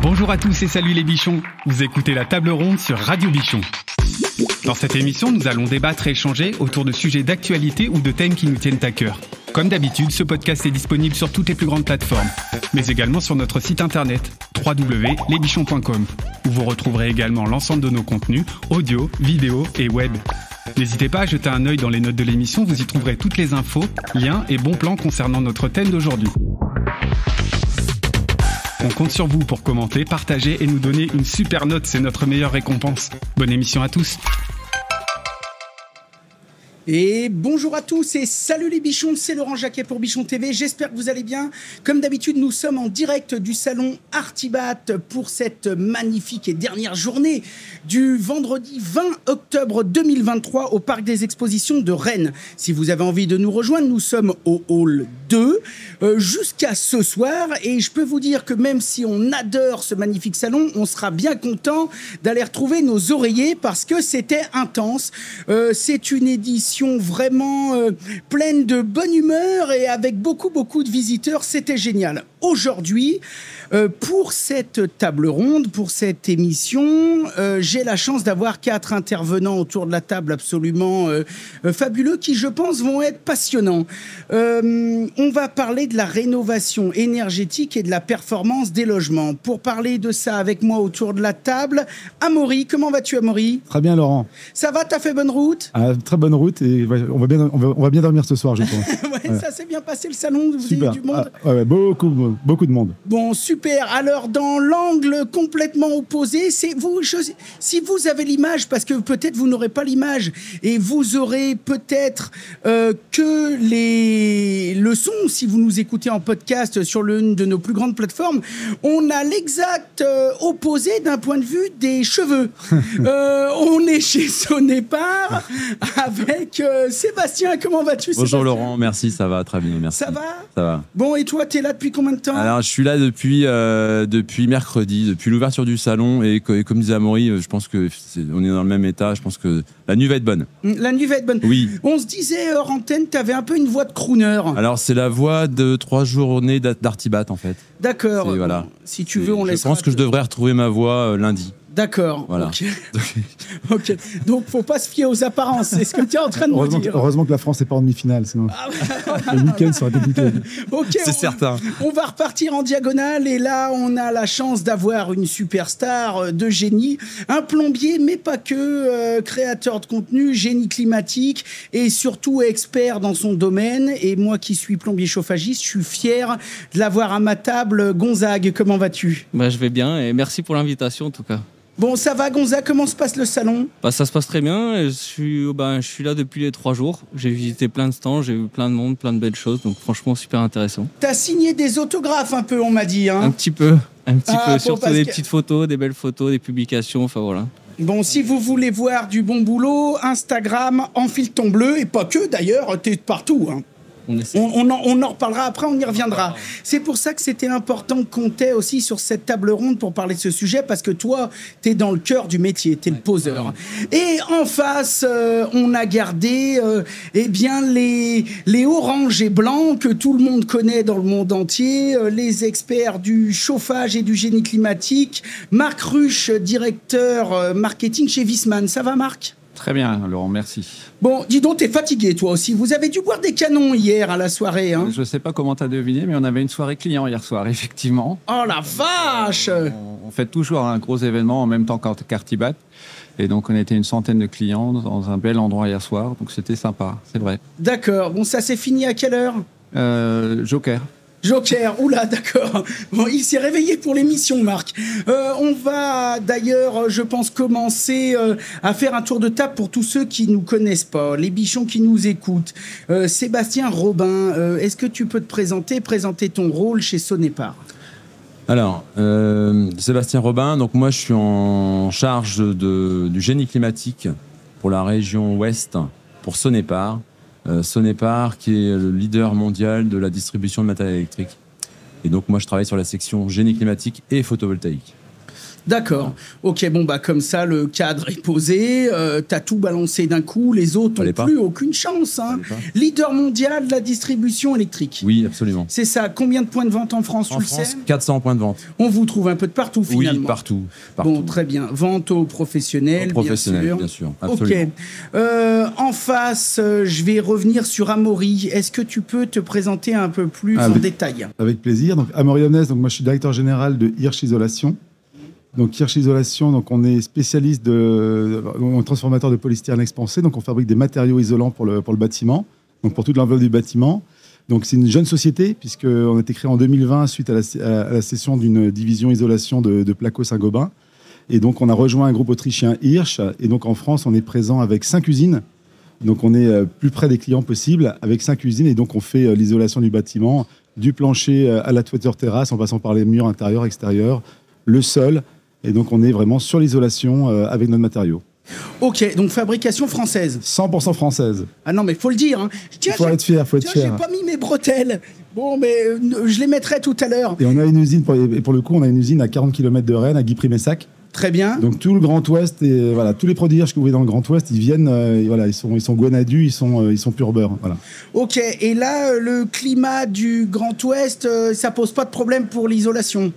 Bonjour à tous et salut les bichons. Vous écoutez la table ronde sur Radio Bichon. Dans cette émission, nous allons débattre et échanger autour de sujets d'actualité ou de thèmes qui nous tiennent à cœur. Comme d'habitude, ce podcast est disponible sur toutes les plus grandes plateformes, mais également sur notre site internet www.lesbichons.com, où vous retrouverez également l'ensemble de nos contenus, audio, vidéo et web. N'hésitez pas à jeter un œil dans les notes de l'émission, vous y trouverez toutes les infos, liens et bons plans concernant notre thème d'aujourd'hui. On compte sur vous pour commenter, partager et nous donner une super note, c'est notre meilleure récompense. Bonne émission à tous. Et bonjour à tous et salut les bichons, c'est Laurent Jacquet pour Bichon TV, j'espère que vous allez bien. Comme d'habitude, nous sommes en direct du salon Artibat pour cette magnifique et dernière journée du vendredi 20 octobre 2023 au Parc des Expositions de Rennes. Si vous avez envie de nous rejoindre, nous sommes au hall 2 jusqu'à ce soir et je peux vous dire que même si on adore ce magnifique salon, on sera bien content d'aller retrouver nos oreillers parce que c'était intense. C'est une édition vraiment pleine de bonne humeur et avec beaucoup de visiteurs, c'était génial. Aujourd'hui, pour cette table ronde, pour cette émission, j'ai la chance d'avoir 4 intervenants autour de la table absolument fabuleux qui, je pense, vont être passionnants. On va parler de la rénovation énergétique et de la performance des logements. Pour parler de ça avec moi autour de la table, Amaury, comment vas-tu Amaury ? Très bien Laurent. Ça va, t'as fait bonne route ? Très bonne route et on va bien dormir ce soir je pense. Ouais. Ça s'est bien passé le salon, vous avez du monde ? Beaucoup de monde. Bon, super. Alors, dans l'angle complètement opposé, c'est vous. Si vous avez l'image, parce que peut-être vous n'aurez pas l'image, et vous aurez peut-être que le son, si vous nous écoutez en podcast sur l'une de nos plus grandes plateformes, on a l'exact opposé d'un point de vue des cheveux. On est chez Sonépar avec Sébastien. Comment vas-tu, Sébastien ? Bonjour Laurent, merci, ça va très bien, merci. Ça va ? Ça va. Bon, et toi, t'es là depuis combien de temps ? Alors, je suis là depuis mercredi, depuis l'ouverture du salon, et comme disait Amaury, je pense que on est dans le même état, je pense que la nuit va être bonne. La nuit va être bonne. Oui. On se disait hors antenne, t'avais un peu une voix de crooner. Alors, c'est la voix de 3 journées d'Artibat, en fait. D'accord. Voilà. Si tu veux, on laisse. Je pense que je devrais retrouver ma voix lundi. D'accord. Voilà. Ok. Donc, faut pas se fier aux apparences. C'est ce que tu es en train de me dire. Heureusement que la France n'est pas en demi-finale, sinon le week-end serait compliqué. Ok. C'est certain. On va repartir en diagonale et là, on a la chance d'avoir une superstar de génie, un plombier, mais pas que, créateur de contenu, génie climatique et surtout expert dans son domaine. Et moi, qui suis plombier chauffagiste, je suis fier de l'avoir à ma table. Gonzague, comment vas-tu ? Je vais bien et merci pour l'invitation en tout cas. Bon, ça va, Gonzague, comment se passe le salon ? Ça se passe très bien. Et je suis là depuis les 3 jours. J'ai visité plein de stands, j'ai vu plein de monde, plein de belles choses. Donc franchement, super intéressant. T'as signé des autographes un peu, on m'a dit. Hein. Un petit peu. Surtout des petites photos, des belles photos, des publications, enfin voilà. Bon, si vous voulez voir du bon boulot, Instagram, Enfile ton bleu, et pas que d'ailleurs, t'es partout. Hein. On en reparlera après, on y reviendra. C'est pour ça que c'était important qu'on t'ait aussi sur cette table ronde pour parler de ce sujet, parce que toi, t'es dans le cœur du métier, t'es le poseur. Et en face, on a gardé les oranges et blancs que tout le monde connaît dans le monde entier, les experts du chauffage et du génie climatique. Marc Ruche, directeur marketing chez Viessmann. Ça va, Marc ? Très bien, Laurent, merci. Bon, dis donc, t'es fatigué, toi aussi. Vous avez dû boire des canons hier à la soirée, hein ? Je ne sais pas comment tu as deviné, mais on avait une soirée client hier soir, effectivement. Oh la vache ! On fait toujours un gros événement en même temps qu'Artibat. Et donc, on était une centaine de clients dans un bel endroit hier soir. Donc, c'était sympa, c'est vrai. D'accord. Bon, ça s'est fini à quelle heure ? Joker, oula, d'accord. Bon, il s'est réveillé pour l'émission, Marc. On va d'ailleurs, je pense, commencer à faire un tour de table pour tous ceux qui ne nous connaissent pas, les bichons qui nous écoutent. Sébastien Robin, est-ce que tu peux te présenter ton rôle chez Sonépar ? Alors, Sébastien Robin, donc moi je suis en charge du génie climatique pour la région ouest, pour Sonépar. Sonépar qui est le leader mondial de la distribution de matériel électrique. Et donc moi je travaille sur la section génie climatique et photovoltaïque. D'accord. Ok, bon, bah comme ça, le cadre est posé. T'as tout balancé d'un coup. Les autres n'ont plus aucune chance. Hein. Leader mondial de la distribution électrique. Oui, absolument. C'est ça. Combien de points de vente en France, tu le sais ? 400 points de vente. On vous trouve un peu de partout, finalement. Oui, partout. Bon, très bien. Vente aux professionnels, bien sûr. Absolument. Ok. En face, je vais revenir sur Amaury. Est-ce que tu peux te présenter un peu plus en détail ? Avec plaisir. Donc, Amaury Omnes, donc moi je suis directeur général de Hirsch Isolation. Donc Hirsch Isolation, donc on est spécialiste on est transformateur de polystyrène expansé, donc on fabrique des matériaux isolants pour le bâtiment, donc pour toute l'enveloppe du bâtiment. Donc c'est une jeune société puisqu'on a été créé en 2020 suite à la cession d'une division isolation de Placo Saint-Gobain. Et donc on a rejoint un groupe autrichien Hirsch, et donc en France on est présent avec 5 usines. Donc on est plus près des clients possible avec 5 usines, et donc on fait l'isolation du bâtiment, du plancher à la toiture terrasse en passant par les murs intérieurs, extérieurs, le sol. Et donc, on est vraiment sur l'isolation avec notre matériau. Ok, donc fabrication française. 100% française. Ah non, mais il faut le dire. Hein. Il faut être fier, J'ai pas mis mes bretelles. Bon, mais je les mettrai tout à l'heure. Et on a une usine, pour le coup, on a une usine à 40 km de Rennes, à Guy-Primessac. Très bien. Donc, tout le Grand Ouest, et voilà, tous les produits Hirsch que vous voyez dans le Grand Ouest, ils viennent, voilà, ils sont Gwenadu, ils sont pur beurre. Voilà. Ok, et là, le climat du Grand Ouest, ça pose pas de problème pour l'isolation ?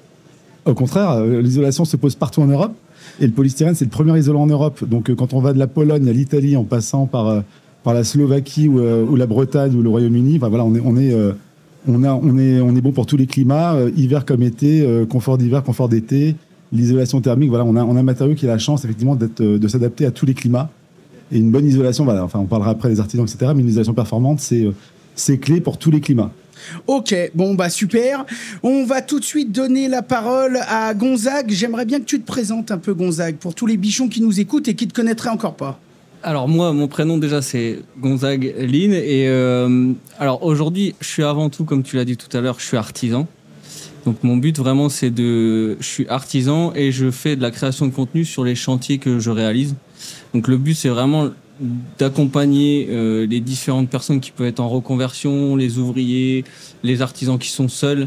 Au contraire, l'isolation se pose partout en Europe. Et le polystyrène, c'est le premier isolant en Europe. Donc, quand on va de la Pologne à l'Italie, en passant par la Slovaquie ou la Bretagne ou le Royaume-Uni, enfin, voilà, on est bon pour tous les climats, hiver comme été, confort d'hiver, confort d'été, l'isolation thermique. Voilà, on a un matériau qui a la chance, effectivement, de s'adapter à tous les climats. Et une bonne isolation, voilà, enfin, on parlera après des artisans, etc., mais une isolation performante, c'est clé pour tous les climats. Ok, bon bah super. On va tout de suite donner la parole à Gonzague. J'aimerais bien que tu te présentes un peu, Gonzague, pour tous les bichons qui nous écoutent et qui ne te connaîtraient encore pas. Alors moi, mon prénom déjà c'est Gonzague Lynn, et alors aujourd'hui je suis avant tout, comme tu l'as dit tout à l'heure, je suis artisan. Donc mon but vraiment je suis artisan et je fais de la création de contenu sur les chantiers que je réalise. Donc le but c'est vraiment d'accompagner les différentes personnes qui peuvent être en reconversion, les ouvriers, les artisans qui sont seuls,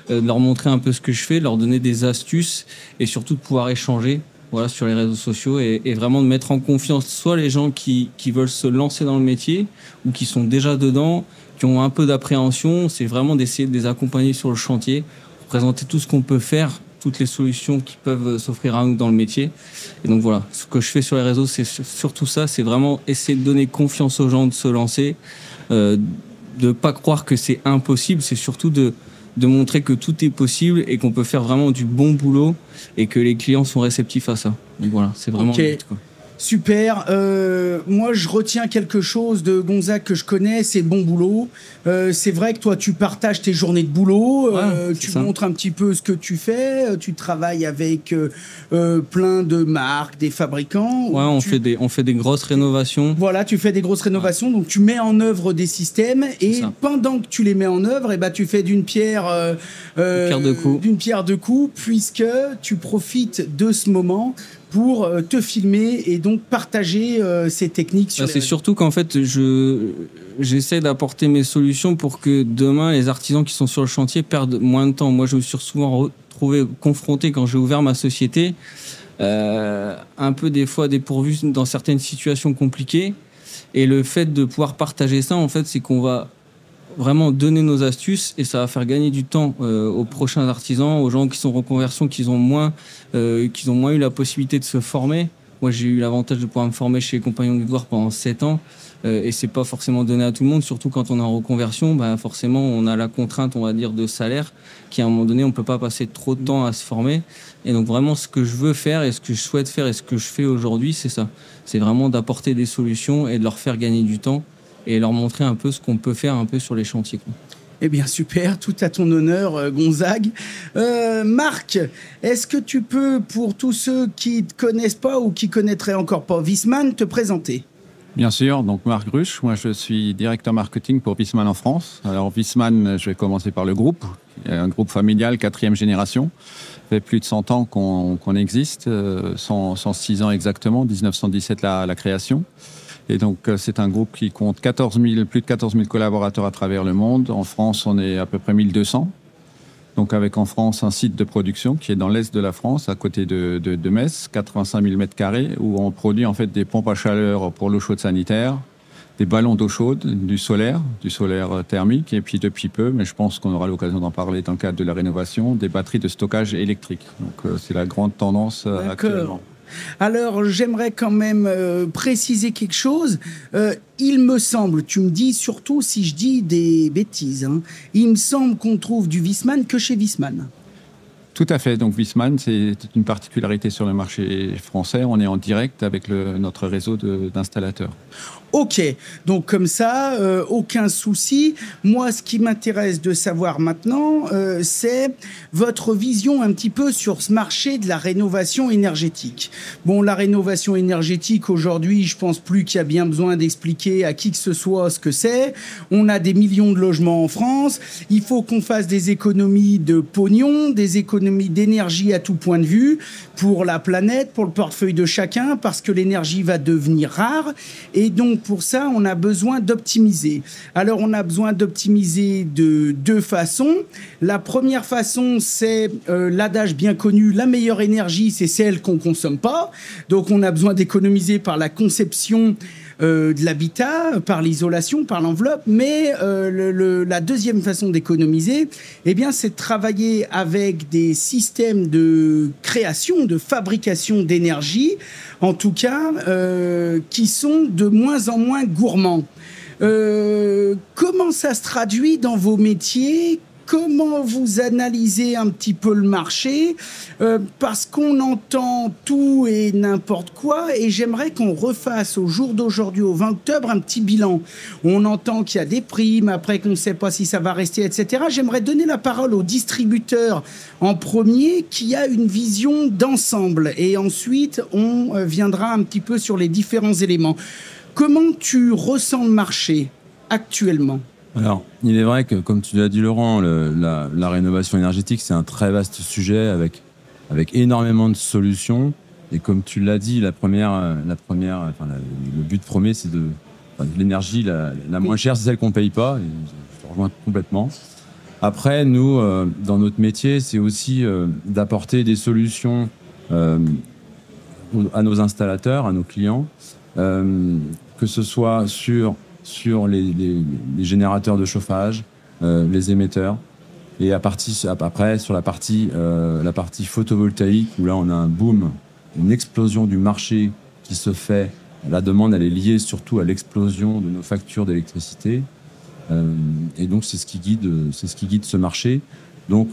de leur montrer un peu ce que je fais, de leur donner des astuces et surtout de pouvoir échanger sur les réseaux sociaux et vraiment de mettre en confiance soit les gens qui veulent se lancer dans le métier ou qui sont déjà dedans, qui ont un peu d'appréhension. C'est vraiment d'essayer de les accompagner sur le chantier, présenter tout ce qu'on peut faire, toutes les solutions qui peuvent s'offrir à nous dans le métier. Et donc voilà, ce que je fais sur les réseaux, c'est surtout ça, c'est vraiment essayer de donner confiance aux gens de se lancer, de ne pas croire que c'est impossible, c'est surtout de montrer que tout est possible et qu'on peut faire vraiment du bon boulot et que les clients sont réceptifs à ça. Donc voilà, c'est vraiment le but, quoi. Super. Moi, je retiens quelque chose de Gonzague que je connais, c'est bon boulot. C'est vrai que toi, tu partages tes journées de boulot, tu montres un petit peu ce que tu fais, tu travailles avec plein de marques, des fabricants. Ouais, on fait des grosses rénovations. Voilà, tu fais des grosses rénovations, donc tu mets en œuvre des systèmes et pendant que tu les mets en œuvre, tu fais d'une pierre deux coups, puisque tu profites de ce moment pour te filmer et donc partager ces techniques sur c'est surtout qu'en fait, j'essaie d'apporter mes solutions pour que demain, les artisans qui sont sur le chantier perdent moins de temps. Moi, je me suis souvent retrouvé confronté quand j'ai ouvert ma société, un peu des fois dépourvu dans certaines situations compliquées. Et le fait de pouvoir partager ça, en fait, c'est qu'on va vraiment donner nos astuces et ça va faire gagner du temps aux prochains artisans, aux gens qui sont en reconversion, qui ont moins eu la possibilité de se former. Moi, j'ai eu l'avantage de pouvoir me former chez les Compagnons du Devoir pendant 7 ans et c'est pas forcément donné à tout le monde, surtout quand on est en reconversion. Forcément, on a la contrainte, on va dire, de salaire qui, à un moment donné, on peut pas passer trop de temps à se former. Et donc, vraiment, ce que je veux faire et ce que je souhaite faire et ce que je fais aujourd'hui, c'est ça. C'est vraiment d'apporter des solutions et de leur faire gagner du temps et leur montrer un peu ce qu'on peut faire un peu sur les chantiers, quoi. Eh bien, super, tout à ton honneur, Gonzague. Marc, est-ce que tu peux, pour tous ceux qui ne te connaissent pas ou qui ne connaîtraient encore pas Viessmann, te présenter ? Bien sûr, donc Marc Ruche, moi je suis directeur marketing pour Viessmann en France. Alors Viessmann, je vais commencer par le groupe, un groupe familial 4e génération. Ça fait plus de 100 ans qu'on existe, 106 ans exactement, 1917 la création. Et donc, c'est un groupe qui compte plus de 14 000 collaborateurs à travers le monde. En France, on est à peu près 1200. Donc avec en France un site de production qui est dans l'est de la France, à côté de Metz, 85 000 m², où on produit en fait des pompes à chaleur pour l'eau chaude sanitaire, des ballons d'eau chaude, du solaire thermique, et puis depuis peu, mais je pense qu'on aura l'occasion d'en parler dans le cadre de la rénovation, des batteries de stockage électrique. Donc c'est la grande tendance actuellement. Alors, j'aimerais quand même préciser quelque chose. Il me semble, tu me dis surtout si je dis des bêtises, hein, il me semble qu'on trouve du Viessmann que chez Viessmann. Tout à fait. Donc Viessmann, c'est une particularité sur le marché français. On est en direct avec notre réseau d'installateurs. Ok, donc comme ça, aucun souci. Moi, ce qui m'intéresse de savoir maintenant, c'est votre vision un petit peu sur ce marché de la rénovation énergétique. Bon, la rénovation énergétique, aujourd'hui, je pense plus qu'il y a bien besoin d'expliquer à qui que ce soit ce que c'est. On a des millions de logements en France. Il faut qu'on fasse des économies de pognon, des économies d'énergie à tout point de vue, pour la planète, pour le portefeuille de chacun, parce que l'énergie va devenir rare. Et donc, pour ça, on a besoin d'optimiser. Alors, on a besoin d'optimiser de deux façons. La première façon, c'est l'adage bien connu, la meilleure énergie, c'est celle qu'on ne consomme pas. Donc, on a besoin d'économiser par la conception de l'habitat, par l'isolation, par l'enveloppe. Mais la deuxième façon d'économiser, eh bien, c'est de travailler avec des systèmes de création, de fabrication d'énergie, en tout cas, qui sont de moins en moins gourmands. Comment ça se traduit dans vos métiers ? Comment vous analysez un petit peu le marché ? Parce qu'on entend tout et n'importe quoi, et j'aimerais qu'on refasse au jour d'aujourd'hui, au 20 octobre, un petit bilan. On entend qu'il y a des primes, après qu'on ne sait pas si ça va rester, etc. J'aimerais donner la parole au distributeur en premier, qui a une vision d'ensemble, et ensuite on viendra un petit peu sur les différents éléments. Comment tu ressens le marché actuellement ? Alors, il est vrai que, comme tu l'as dit, Laurent, la rénovation énergétique, c'est un très vaste sujet avec énormément de solutions. Et comme tu l'as dit, le but premier, c'est l'énergie la moins chère, c'est celle qu'on ne paye pas. Et je te rejoins complètement. Après, nous, dans notre métier, c'est aussi d'apporter des solutions à nos installateurs, à nos clients, que ce soit sur les générateurs de chauffage, les émetteurs, et après sur la partie photovoltaïque, où là on a un boom, une explosion du marché qui se fait. La demande, elle est liée surtout à l'explosion de nos factures d'électricité, et donc c'est ce qui guide ce marché. Donc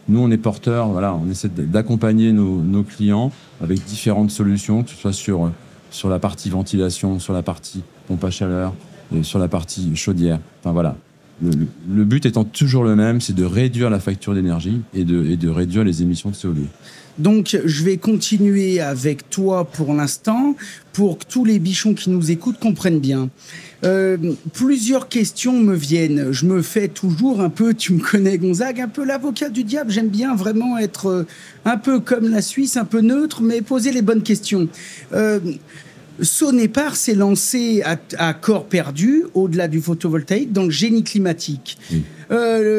nous, on est porteurs, voilà, on essaie d'accompagner nos clients avec différentes solutions, que ce soit sur la partie ventilation, sur la partie pompe à chaleur, et sur la partie chaudière. Enfin voilà. Le but étant toujours le même, c'est de réduire la facture d'énergie et de réduire les émissions de CO2. Donc, je vais continuer avec toi pour l'instant, pour que tous les bichons qui nous écoutent comprennent bien. Plusieurs questions me viennent. Je me fais toujours un peu, tu me connais Gonzague, un peu l'avocat du diable. J'aime bien vraiment être un peu comme la Suisse, un peu neutre, mais poser les bonnes questions. Sonepar s'est lancé à corps perdu, au-delà du photovoltaïque, dans le génie climatique. Oui.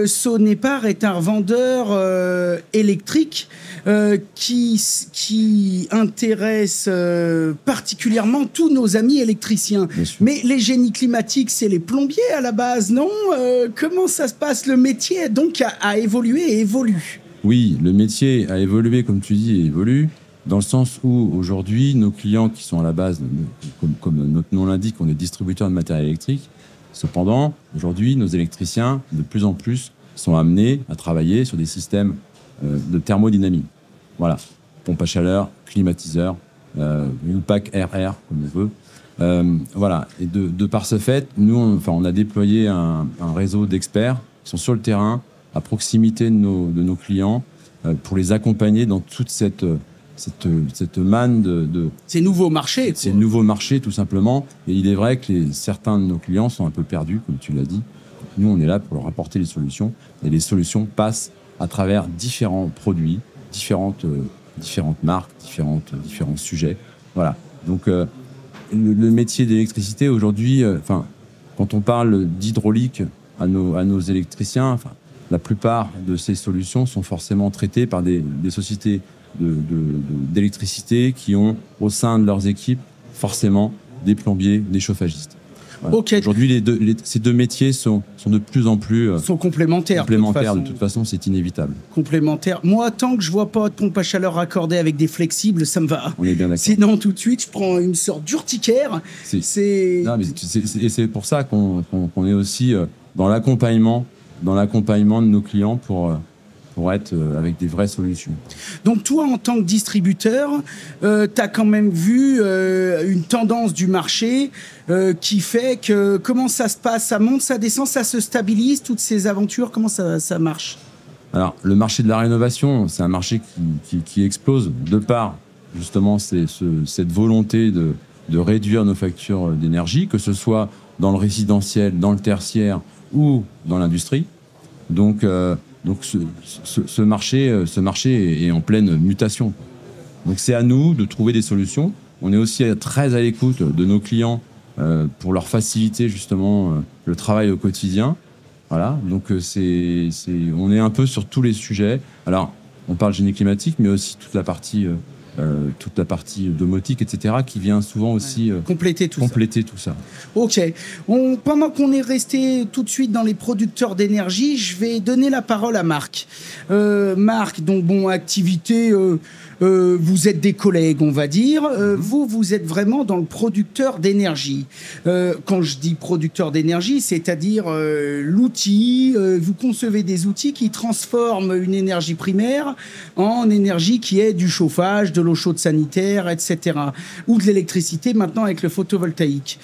Sonepar est un revendeur électrique qui intéresse particulièrement tous nos amis électriciens. Mais les génies climatiques, c'est les plombiers à la base, non ? Comment ça se passe ? Le métier, donc, a évolué et évolue. Oui, le métier a évolué, comme tu dis, et évolue. Dans le sens où, aujourd'hui, nos clients qui sont à la base, comme notre nom l'indique, on est distributeur de matériel électrique. Cependant, aujourd'hui, nos électriciens, de plus en plus, sont amenés à travailler sur des systèmes de thermodynamie. Voilà, pompe à chaleur, climatiseur, une pack RR, comme on veut. Voilà, et de par ce fait, nous, on a déployé un réseau d'experts qui sont sur le terrain, à proximité de nos clients, pour les accompagner dans toute cette manne de ces nouveaux marchés. Ces nouveaux marchés, tout simplement. Et il est vrai que certains de nos clients sont un peu perdus, comme tu l'as dit. Nous, on est là pour leur apporter les solutions. Et les solutions passent à travers différents produits, différentes marques, différents sujets. Voilà. Donc, le métier d'électricité, aujourd'hui, quand on parle d'hydraulique à nos électriciens, la plupart de ces solutions sont forcément traitées par des sociétés d'électricité qui ont au sein de leurs équipes forcément des plombiers, des chauffagistes. Voilà. Okay. Aujourd'hui, ces deux métiers sont de plus en plus sont complémentaires. De toute façon, c'est inévitable. Complémentaires. Moi, tant que je vois pas de pompe à chaleur raccordée avec des flexibles, ça me va. On est bien d'accord. Sinon, tout de suite, je prends une sorte d'urticaire. Et c'est pour ça qu'on est aussi dans l'accompagnement de nos clients pour être avec des vraies solutions. Donc toi, en tant que distributeur, tu as quand même vu une tendance du marché qui fait que comment ça se passe? Ça monte, ça descend, ça se stabilise, toutes ces aventures, comment ça marche? Alors, le marché de la rénovation, c'est un marché qui explose de par justement cette volonté de réduire nos factures d'énergie, que ce soit dans le résidentiel, dans le tertiaire ou dans l'industrie. Donc ce marché est en pleine mutation. Donc c'est à nous de trouver des solutions. On est aussi très à l'écoute de nos clients pour leur faciliter justement le travail au quotidien. Voilà. Donc on est un peu sur tous les sujets. Alors on parle génie climatique, mais aussi toute la partie domotique, etc., qui vient souvent aussi compléter tout ça. Ok. Pendant qu'on est resté tout de suite dans les producteurs d'énergie, je vais donner la parole à Marc. Marc, donc activité, vous êtes des collègues, on va dire. Vous êtes vraiment dans le producteur d'énergie. Quand je dis producteur d'énergie, c'est-à-dire l'outil, vous concevez des outils qui transforment une énergie primaire en énergie qui est du chauffage, de l'eau chaude sanitaire, etc. Ou de l'électricité maintenant avec le photovoltaïque.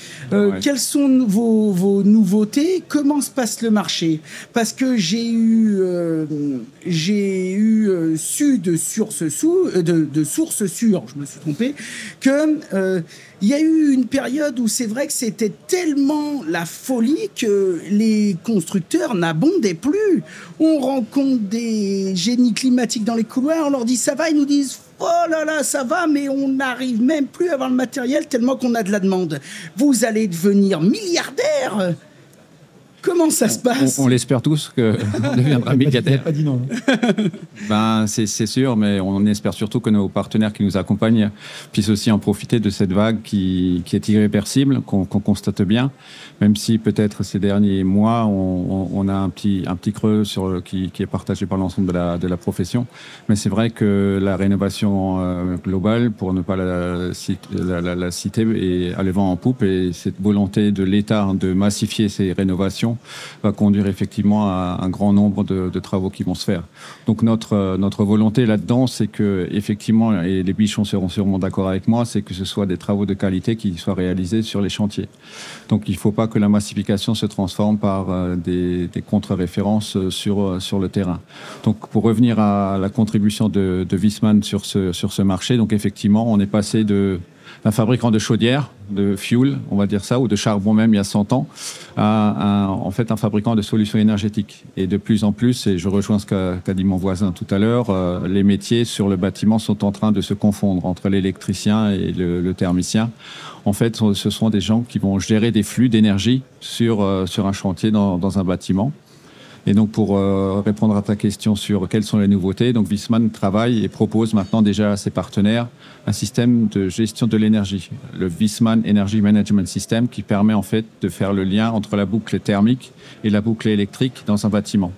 Quelles sont vos nouveautés? Comment se passe le marché? Parce que j'ai eu su de sources sûres, je me suis trompé, que il y a eu une période où c'est vrai que c'était tellement la folie que les constructeurs n'abondaient plus. On rencontre des génies climatiques dans les couloirs, on leur dit ça va, ils nous disent oh là là, ça va, mais on n'arrive même plus à avoir le matériel tellement qu'on a de la demande. Vous allez devenir milliardaire. Comment ça se passe? On l'espère tous qu'on deviendra milliardaire. Pas dit non. C'est sûr, mais on espère surtout que nos partenaires qui nous accompagnent puissent aussi en profiter de cette vague qui est irréversible, qu'on constate bien, même si peut-être ces derniers mois, on a un petit creux qui est partagé par l'ensemble de la profession. Mais c'est vrai que la rénovation globale, pour ne pas la citer, est à le vent en poupe, et cette volonté de l'État de massifier ces rénovations va conduire effectivement à un grand nombre de travaux qui vont se faire. Donc notre volonté là-dedans, c'est que effectivement, et les bichons seront sûrement d'accord avec moi, c'est que ce soit des travaux de qualité qui soient réalisés sur les chantiers. Donc il ne faut pas que la massification se transforme par des contre-références sur le terrain. Donc pour revenir à la contribution de Viessmann sur ce marché, donc effectivement, on est passé d'un fabricant de chaudières, de fuel, on va dire ça, ou de charbon même il y a 100 ans, à un fabricant de solutions énergétiques. Et de plus en plus, et je rejoins ce qu'a dit mon voisin tout à l'heure, les métiers sur le bâtiment sont en train de se confondre entre l'électricien et le thermicien. En fait, ce sont des gens qui vont gérer des flux d'énergie sur un chantier dans un bâtiment. Et donc, pour répondre à ta question sur quelles sont les nouveautés, donc Viessmann travaille et propose maintenant déjà à ses partenaires un système de gestion de l'énergie, le Viessmann Energy Management System, qui permet en fait de faire le lien entre la boucle thermique et la boucle électrique dans un bâtiment.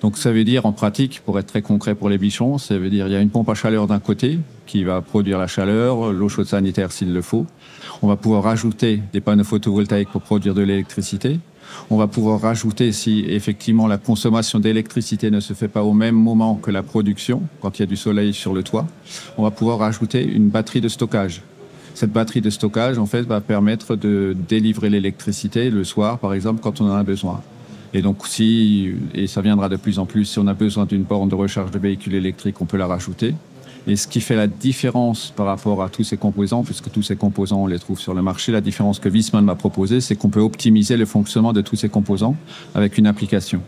Donc, ça veut dire en pratique, pour être très concret pour les bichons, ça veut dire il y a une pompe à chaleur d'un côté qui va produire la chaleur, l'eau chaude sanitaire s'il le faut. On va pouvoir rajouter des panneaux photovoltaïques pour produire de l'électricité. On va pouvoir rajouter, si effectivement la consommation d'électricité ne se fait pas au même moment que la production, quand il y a du soleil sur le toit, on va pouvoir rajouter une batterie de stockage. Cette batterie de stockage, en fait, va permettre de délivrer l'électricité le soir, par exemple, quand on en a besoin. Et donc, et ça viendra de plus en plus, si on a besoin d'une borne de recharge de véhicules électriques, on peut la rajouter. Et ce qui fait la différence par rapport à tous ces composants, puisque tous ces composants, on les trouve sur le marché, la différence que Viessmann m'a proposée, c'est qu'on peut optimiser le fonctionnement de tous ces composants avec une application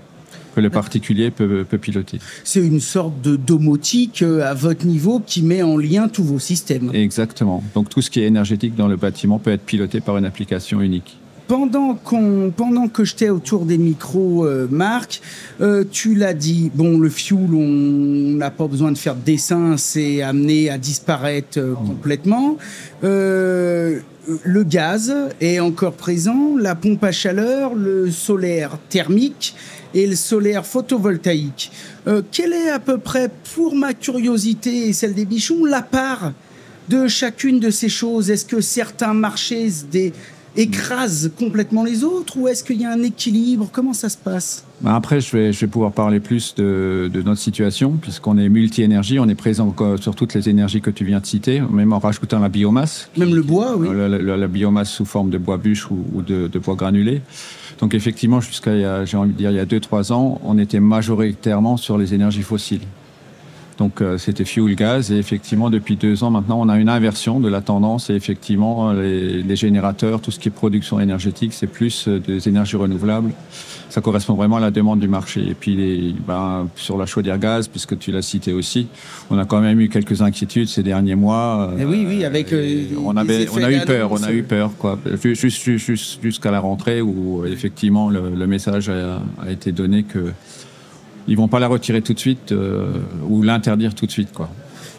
que le particulier peut piloter. C'est une sorte de domotique à votre niveau qui met en lien tous vos systèmes. Exactement. Donc tout ce qui est énergétique dans le bâtiment peut être piloté par une application unique. pendant que j'étais autour des micros, Marc, tu l'as dit, bon, le fioul, on n'a pas besoin de faire de dessin, c'est amené à disparaître complètement. Le gaz est encore présent, la pompe à chaleur, le solaire thermique et le solaire photovoltaïque. Quelle est à peu près, pour ma curiosité et celle des bichons, la part de chacune de ces choses? Est-ce que certains marchés écrasent complètement les autres ou est-ce qu'il y a un équilibre? Comment ça se passe? Après, je vais pouvoir parler plus de notre situation, puisqu'on est multi-énergie, on est présent sur toutes les énergies que tu viens de citer, même en rajoutant la biomasse. Même le bois, oui. La biomasse sous forme de bois bûche ou de bois granulé. Donc effectivement, j'ai envie de dire, il y a 2-3 ans, on était majoritairement sur les énergies fossiles. Donc c'était fuel gaz et effectivement depuis 2 ans maintenant on a une inversion de la tendance et effectivement les générateurs, tout ce qui est production énergétique, c'est plus des énergies renouvelables. Ça correspond vraiment à la demande du marché. Et puis sur la chaudière gaz, puisque tu l'as cité aussi, on a quand même eu quelques inquiétudes ces derniers mois. Oui, avec on a eu peur quoi. Jusqu'à la rentrée où effectivement le message a été donné que ils vont pas la retirer tout de suite ou l'interdire tout de suite, quoi.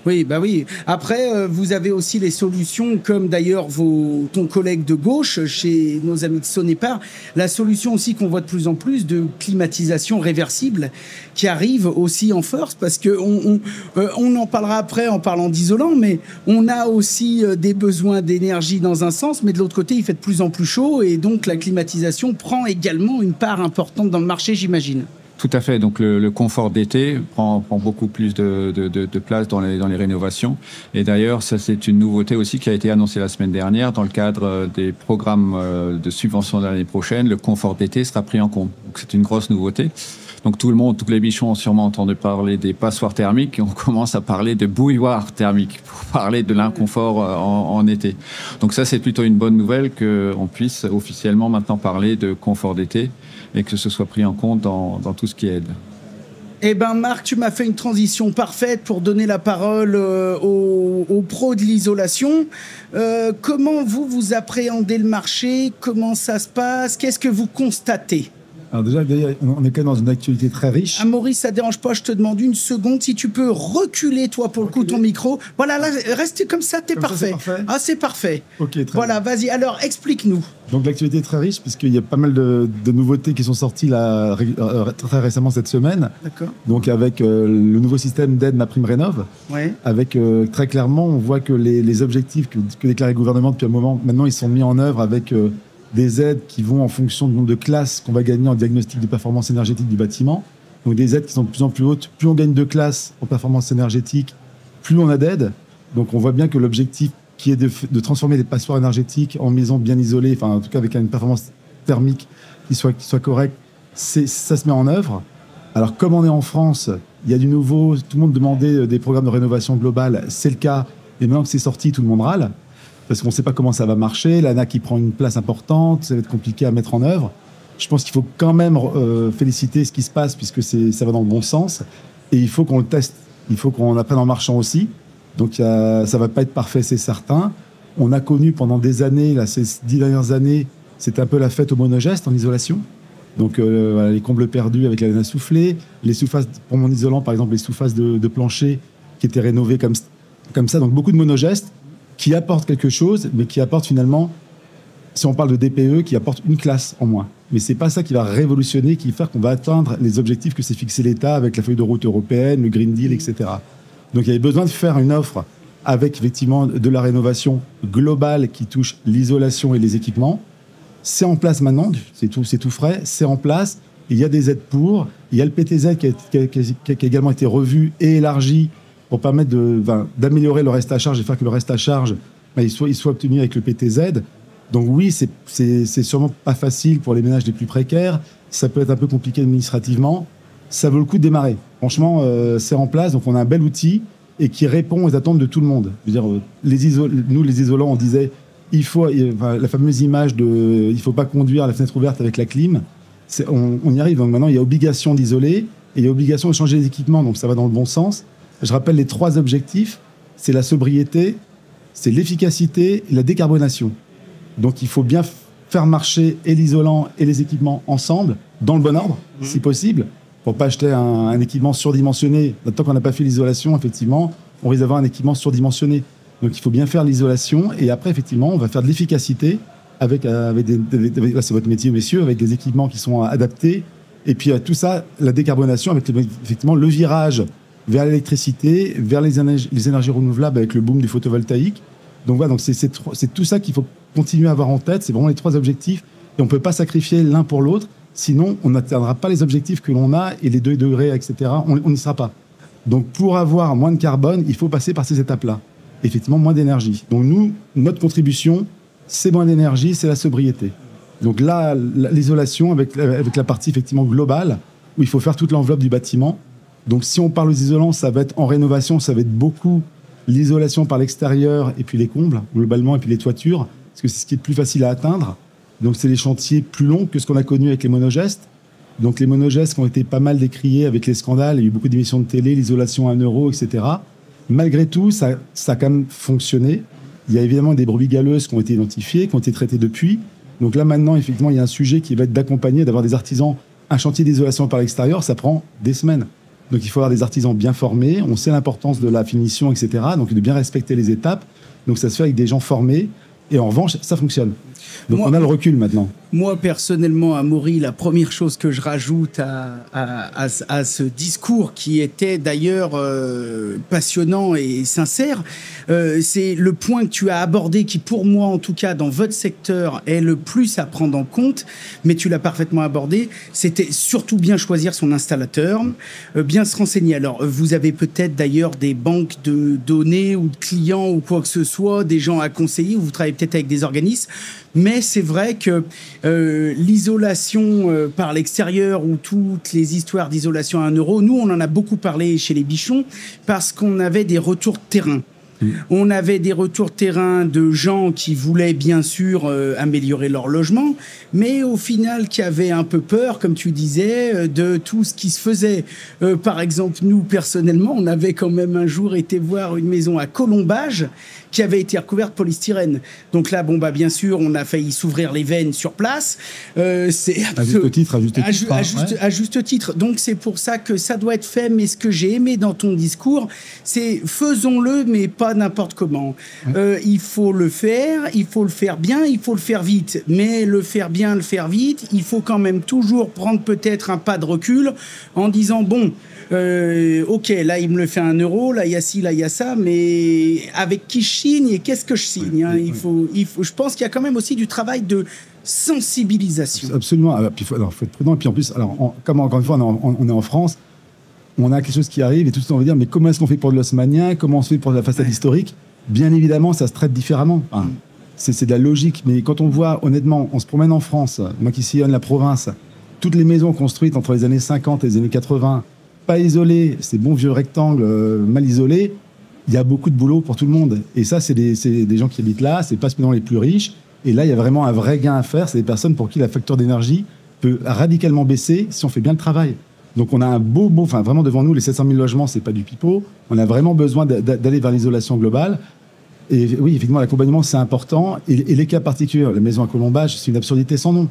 Oui, bah oui. Après, vous avez aussi les solutions, comme d'ailleurs ton collègue de gauche, chez nos amis de Sonepar, la solution aussi qu'on voit de plus en plus de climatisation réversible qui arrive aussi en force, parce que on en parlera après en parlant d'isolant, mais on a aussi des besoins d'énergie dans un sens, mais de l'autre côté, il fait de plus en plus chaud, et donc la climatisation prend également une part importante dans le marché, j'imagine. Tout à fait. Donc le confort d'été prend beaucoup plus de place dans les rénovations. Et d'ailleurs, ça c'est une nouveauté aussi qui a été annoncée la semaine dernière dans le cadre des programmes de subvention de l'année prochaine. Le confort d'été sera pris en compte. Donc c'est une grosse nouveauté. Donc tous les bichons ont sûrement entendu parler des passoires thermiques et on commence à parler de bouilloires thermiques pour parler de l'inconfort en été. Donc ça c'est plutôt une bonne nouvelle qu'on puisse officiellement maintenant parler de confort d'été et que ce soit pris en compte dans tout ce qui aide. Eh ben Marc, tu m'as fait une transition parfaite pour donner la parole aux pros de l'isolation. Comment vous appréhendez le marché? Comment ça se passe? Qu'est-ce que vous constatez? Alors déjà, on est quand même dans une actualité très riche. Ah, Maurice, ça dérange pas, je te demande une seconde. Si tu peux reculer, toi, pour le coup, ton micro. Voilà, là, reste comme ça, t'es parfait. Ah, c'est parfait. Ok, très voilà, bien. Vas-y, alors, explique-nous. Donc l'actualité est très riche, puisqu'il y a pas mal de nouveautés qui sont sorties là, très récemment cette semaine. D'accord. Donc avec le nouveau système d'aide MaPrimeRénov', ouais. Avec très clairement, on voit que les objectifs que déclarait le gouvernement depuis un moment, maintenant, ils sont mis en œuvre avec des aides qui vont en fonction du nombre de classes qu'on va gagner en diagnostic de performance énergétique du bâtiment. Donc des aides qui sont de plus en plus hautes. Plus on gagne de classes en performance énergétique, plus on a d'aides. Donc on voit bien que l'objectif qui est de transformer les passoires énergétiques en maisons bien isolées, enfin en tout cas avec une performance thermique qui soit correcte, ça se met en œuvre. Alors comme on est en France, il y a du nouveau, tout le monde demandait des programmes de rénovation globale, c'est le cas, et maintenant que c'est sorti, tout le monde râle. Parce qu'on ne sait pas comment ça va marcher, l'ANAC qui prend une place importante, ça va être compliqué à mettre en œuvre. Je pense qu'il faut quand même féliciter ce qui se passe, puisque ça va dans le bon sens, et il faut qu'on le teste, il faut qu'on apprenne en marchant aussi. Donc ça ne va pas être parfait, c'est certain. On a connu pendant des années, là, ces 10 dernières années, c'était un peu la fête au monogeste en isolation. Donc voilà, les combles perdus avec la laine à souffler, les sous-faces, pour mon isolant par exemple, les sous-faces de plancher qui étaient rénovées comme ça, donc beaucoup de monogestes, qui apporte quelque chose, mais qui apporte finalement, si on parle de DPE, qui apporte une classe en moins. Mais c'est pas ça qui va révolutionner, qui va faire qu'on va atteindre les objectifs que s'est fixé l'État avec la feuille de route européenne, le Green Deal, etc. Donc il y avait besoin de faire une offre avec effectivement de la rénovation globale qui touche l'isolation et les équipements. C'est en place maintenant, c'est tout frais, c'est en place. Il y a des aides pour, il y a le PTZ qui a également été revu et élargi pour permettre d'améliorer le reste à charge et faire que le reste à charge il soit obtenu avec le PTZ. Donc oui, c'est sûrement pas facile pour les ménages les plus précaires. Ça peut être un peu compliqué administrativement. Ça vaut le coup de démarrer. Franchement, c'est en place, donc on a un bel outil et qui répond aux attentes de tout le monde. Je veux dire, nous, les isolants, on disait la fameuse image de il faut pas conduire à la fenêtre ouverte avec la clim. On y arrive. Donc maintenant, il y a obligation d'isoler et il y a obligation de changer les équipements. Donc ça va dans le bon sens. Je rappelle les 3 objectifs, c'est la sobriété, c'est l'efficacité et la décarbonation. Donc il faut bien faire marcher et l'isolant et les équipements ensemble, dans le bon ordre, si possible, pour pas acheter un équipement surdimensionné. Tant qu'on n'a pas fait l'isolation, effectivement, on risque d'avoir un équipement surdimensionné. Donc il faut bien faire l'isolation et après, effectivement, on va faire de l'efficacité avec là, c'est votre métier, messieurs, avec des équipements qui sont adaptés. Et puis tout ça, la décarbonation, avec effectivement le virage vers l'électricité, vers les énergies renouvelables avec le boom du photovoltaïque. Donc voilà, donc c'est tout ça qu'il faut continuer à avoir en tête. C'est vraiment les 3 objectifs. Et on ne peut pas sacrifier l'un pour l'autre. Sinon, on n'atteindra pas les objectifs que l'on a et les 2 degrés, etc. On n'y sera pas. Donc pour avoir moins de carbone, il faut passer par ces étapes-là. Effectivement, moins d'énergie. Donc nous, notre contribution, c'est moins d'énergie, c'est la sobriété. Donc là, l'isolation avec la partie effectivement globale, où il faut faire toute l'enveloppe du bâtiment. Donc si on parle aux isolants, ça va être en rénovation, ça va être beaucoup l'isolation par l'extérieur et puis les combles, globalement, et puis les toitures, parce que c'est ce qui est le plus facile à atteindre. Donc c'est des chantiers plus longs que ce qu'on a connu avec les monogestes. Donc les monogestes qui ont été pas mal décriés avec les scandales, il y a eu beaucoup d'émissions de télé, l'isolation à 1 euro, etc. Malgré tout, ça a quand même fonctionné. Il y a évidemment des brebis galeuses qui ont été identifiées, qui ont été traitées depuis. Donc là, maintenant, effectivement, il y a un sujet qui va être d'accompagner, d'avoir des artisans. Un chantier d'isolation par l'extérieur, ça prend des semaines. Donc il faut avoir des artisans bien formés. On sait l'importance de la finition, etc. Donc de bien respecter les étapes. Donc ça se fait avec des gens formés. Et en revanche, ça fonctionne. Donc on a le recul maintenant. Moi, personnellement, Amaury, la première chose que je rajoute à ce discours, qui était d'ailleurs passionnant et sincère, c'est le point que tu as abordé, qui pour moi, en tout cas, dans votre secteur, est le plus à prendre en compte, mais tu l'as parfaitement abordé, c'était surtout bien choisir son installateur, bien se renseigner. Alors, vous avez peut-être d'ailleurs des banques de données ou de clients ou quoi que ce soit, des gens à conseiller, ou vous travaillez peut-être avec des organismes, mais c'est vrai que l'isolation par l'extérieur ou toutes les histoires d'isolation à 1 euro, nous, on en a beaucoup parlé chez les Bichons parce qu'on avait des retours de terrain. On avait des retours de terrain de gens qui voulaient bien sûr améliorer leur logement, mais au final qui avaient un peu peur, comme tu disais, de tout ce qui se faisait. Par exemple, nous, personnellement, on avait quand même un jour été voir une maison à Colombage qui avait été recouverte de polystyrène. Donc là, bon, bah, bien sûr, on a failli s'ouvrir les veines sur place. C'est à juste titre. À juste titre. Donc c'est pour ça que ça doit être fait. Mais ce que j'ai aimé dans ton discours, c'est faisons-le, mais pas n'importe comment. Il faut le faire bien, il faut le faire vite. Mais le faire bien, le faire vite, il faut quand même toujours prendre peut-être un pas de recul en disant, bon, ok, là, il me le fait 1 euro, là, il y a ci, là, il y a ça, mais avec qui je signe et qu'est-ce que je signe, hein, il faut, je pense qu'il y a quand même aussi du travail de sensibilisation. Absolument. Puis faut être prudent. Et puis en plus, comme encore une fois, on est en France, on a quelque chose qui arrive et tout le temps on va dire, mais comment est-ce qu'on fait pour de l'haussmannien? Comment on se fait pour de la façade historique? Bien évidemment, ça se traite différemment. Enfin, c'est de la logique. Mais quand on voit, honnêtement, on se promène en France, moi qui sillonne la province, toutes les maisons construites entre les années 50 et les années 80, pas isolées, ces bons vieux rectangles mal isolés, il y a beaucoup de boulot pour tout le monde. Et ça, c'est des gens qui habitent là, c'est pas spécialement les plus riches. Et là, il y a vraiment un vrai gain à faire. C'est des personnes pour qui la facture d'énergie peut radicalement baisser si on fait bien le travail. Donc on a un enfin vraiment devant nous, les 700 000 logements, c'est pas du pipeau. On a vraiment besoin d'aller vers l'isolation globale. Et oui, effectivement, l'accompagnement, c'est important. Et les cas particuliers, la maison à Colombage, c'est une absurdité sans nom.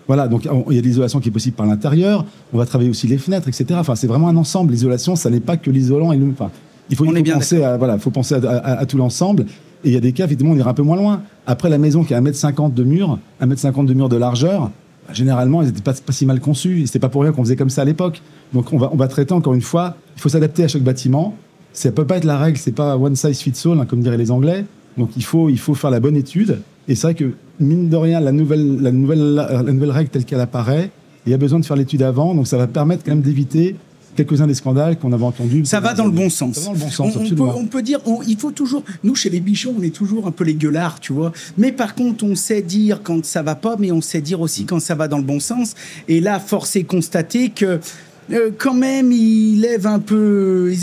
Voilà, donc il y a de l'isolation qui est possible par l'intérieur. On va travailler aussi les fenêtres, etc. Enfin, c'est vraiment un ensemble. L'isolation, ça n'est pas que l'isolant. Enfin, il faut penser à tout l'ensemble. Et il y a des cas, effectivement, on ira un peu moins loin. Après, la maison qui a 1,50 m de mur, 1,50 m de mur de largeur, généralement, ils n'étaient pas si mal conçus. C'était pas pour rien qu'on faisait comme ça à l'époque. Donc, on va traiter, encore une fois, il faut s'adapter à chaque bâtiment. Ça peut pas être la règle, c'est pas one size fits all, hein, comme diraient les Anglais. Donc, il faut faire la bonne étude. Et c'est vrai que, mine de rien, la nouvelle règle telle qu'elle apparaît, il y a besoin de faire l'étude avant. Donc, ça va permettre quand même d'éviter quelques-uns des scandales qu'on avait entendus. Ça va dans le bon sens. Ça va dans le bon sens, absolument. On peut dire, il faut toujours... Nous, chez les Bichons, on est toujours un peu les gueulards, tu vois. Mais par contre, on sait dire quand ça va pas, mais on sait dire aussi quand ça va dans le bon sens. Et là, force est constater que quand même, ils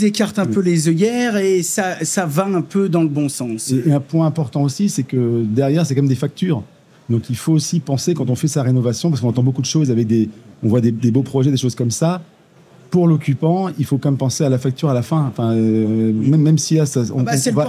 écartent un peu les œillères et ça va un peu dans le bon sens. Et un point important aussi, c'est que derrière, c'est quand même des factures. Donc il faut aussi penser, quand on fait sa rénovation, parce qu'on entend beaucoup de choses avec on voit des beaux projets, des choses comme ça. Pour l'occupant, il faut quand même penser à la facture à la fin. Enfin, même si là,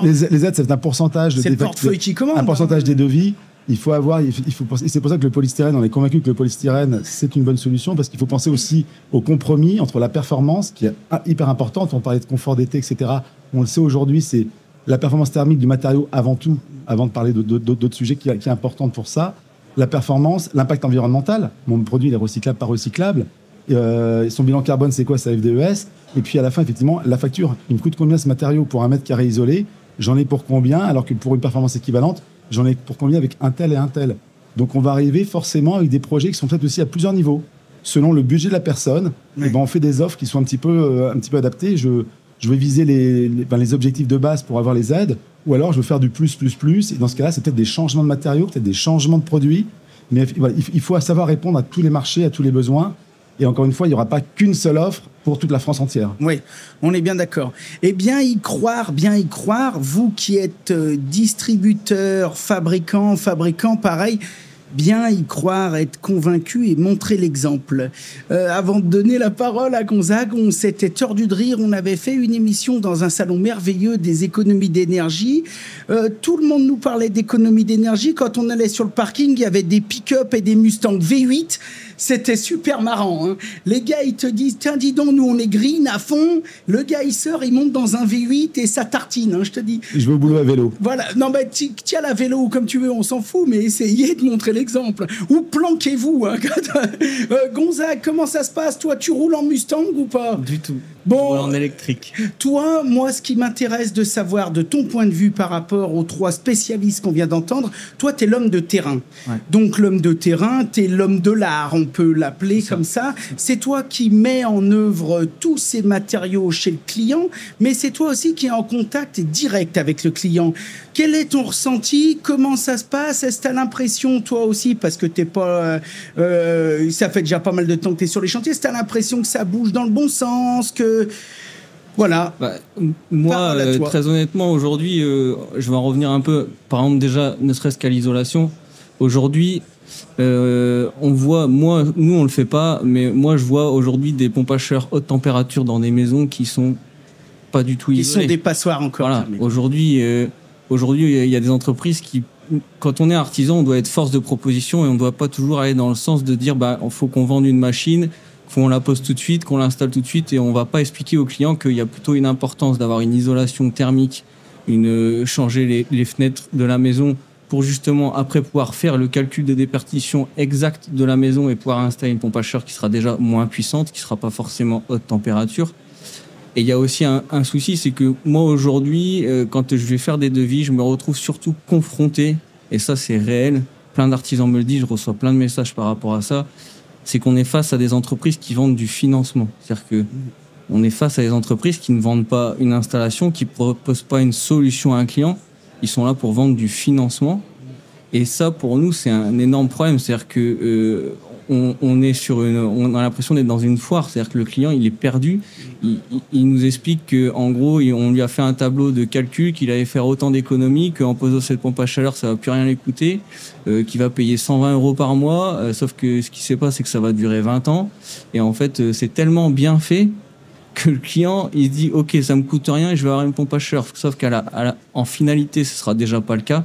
les aides, c'est un pourcentage. C'est le portefeuille qui commande. Un pourcentage des devis. il faut penser, c'est pour ça que le polystyrène, on est convaincu que le polystyrène, c'est une bonne solution, parce qu'il faut penser aussi au compromis entre la performance, qui est hyper importante. On parlait de confort d'été, etc. On le sait aujourd'hui, c'est la performance thermique du matériau avant tout, avant de parler d'autres sujets qui est importante pour ça. La performance, l'impact environnemental. Mon produit, il est recyclable, pas recyclable. Son bilan carbone, c'est quoi? C'est FDES. Et puis à la fin, effectivement, la facture. Il me coûte combien ce matériau pour 1 mètre carré isolé? J'en ai pour combien? Alors que pour une performance équivalente, j'en ai pour combien avec un tel et un tel? Donc on va arriver forcément avec des projets qui sont faits aussi à plusieurs niveaux. Selon le budget de la personne, Oui. on fait des offres qui sont un petit peu adaptées. Je vais viser les objectifs de base pour avoir les aides, ou alors je veux faire du plus. Et dans ce cas-là, c'est peut-être des changements de matériaux, peut-être des changements de produits. Mais voilà, il faut savoir répondre à tous les marchés, à tous les besoins. Et encore une fois, il n'y aura pas qu'une seule offre pour toute la France entière. Oui, on est bien d'accord. Et bien y croire, vous qui êtes distributeur, fabricant, pareil, bien y croire, être convaincu et montrer l'exemple. Avant de donner la parole à Gonzague, on s'était tordu de rire, on avait fait une émission dans un salon merveilleux des économies d'énergie. Tout le monde nous parlait d'économies d'énergie. Quand on allait sur le parking, il y avait des pick-up et des Mustang V8. C'était super marrant. Hein. Les gars, ils te disent, tiens, dis donc, nous, on est green à fond. Le gars, il sort, il monte dans un V8 et ça tartine, hein, je te dis. Je vais au boulot à vélo. Voilà. Non, mais tiens la vélo ou comme tu veux, on s'en fout, mais essayez de montrer l'exemple. Ou planquez-vous. Hein. Gonzague, comment ça se passe? Toi, tu roules en Mustang ou pas? Du tout. Bon, Je roule en électrique. Toi, moi, ce qui m'intéresse de savoir de ton point de vue par rapport aux 3 spécialistes qu'on vient d'entendre, toi, t'es l'homme de terrain. Ouais. Donc, l'homme de terrain, t'es l'homme de l'art, on peut l'appeler comme ça. C'est toi qui mets en œuvre tous ces matériaux chez le client, mais c'est toi aussi qui es en contact direct avec le client. Quel est ton ressenti? Comment ça se passe? Est-ce que tu as l'impression, toi aussi, parce que t'es pas, ça fait déjà pas mal de temps que tu es sur les chantiers, est-ce que tu as l'impression que ça bouge dans le bon sens, que... Voilà. Moi, très honnêtement, aujourd'hui, je vais en revenir un peu, par exemple, déjà, ne serait-ce qu'à l'isolation. Aujourd'hui, on voit, nous, on le fait pas, mais moi, je vois aujourd'hui des pompes à chaleur haute température dans des maisons qui sont pas du tout isolées. Ils sont des passoires encore. Voilà. Aujourd'hui, il y a des entreprises qui, quand on est artisan, on doit être force de proposition et on ne doit pas toujours aller dans le sens de dire, il faut qu'on vende une machine, qu'on la pose tout de suite, qu'on l'installe tout de suite, et on va pas expliquer aux clients qu'il y a plutôt une importance d'avoir une isolation thermique, changer les fenêtres de la maison pour justement après pouvoir faire le calcul de déperdition exact de la maison et pouvoir installer une pompe à chaleur qui sera déjà moins puissante, qui sera pas forcément haute température. Et il y a aussi un souci, c'est que moi aujourd'hui, quand je vais faire des devis, je me retrouve surtout confronté, et ça c'est réel, plein d'artisans me le disent, je reçois plein de messages par rapport à ça, c'est qu'on est face à des entreprises qui vendent du financement. C'est-à-dire que on est face à des entreprises qui ne vendent pas une installation, qui ne proposent pas une solution à un client, ils sont là pour vendre du financement. Et ça, pour nous, c'est un énorme problème. C'est-à-dire que on a l'impression d'être dans une foire. C'est-à-dire que le client, il est perdu. Il nous explique qu'en gros, on lui a fait un tableau de calcul, qu'il allait faire autant d'économies, qu'en posant cette pompe à chaleur, ça va plus rien lui coûter, qu'il va payer 120 € par mois. Sauf que ce qui se passe, c'est que ça va durer 20 ans. Et en fait, c'est tellement bien fait que le client, il se dit, OK, ça me coûte rien et je vais avoir une pompe à chaleur. Sauf qu'en finalité, ce sera déjà pas le cas.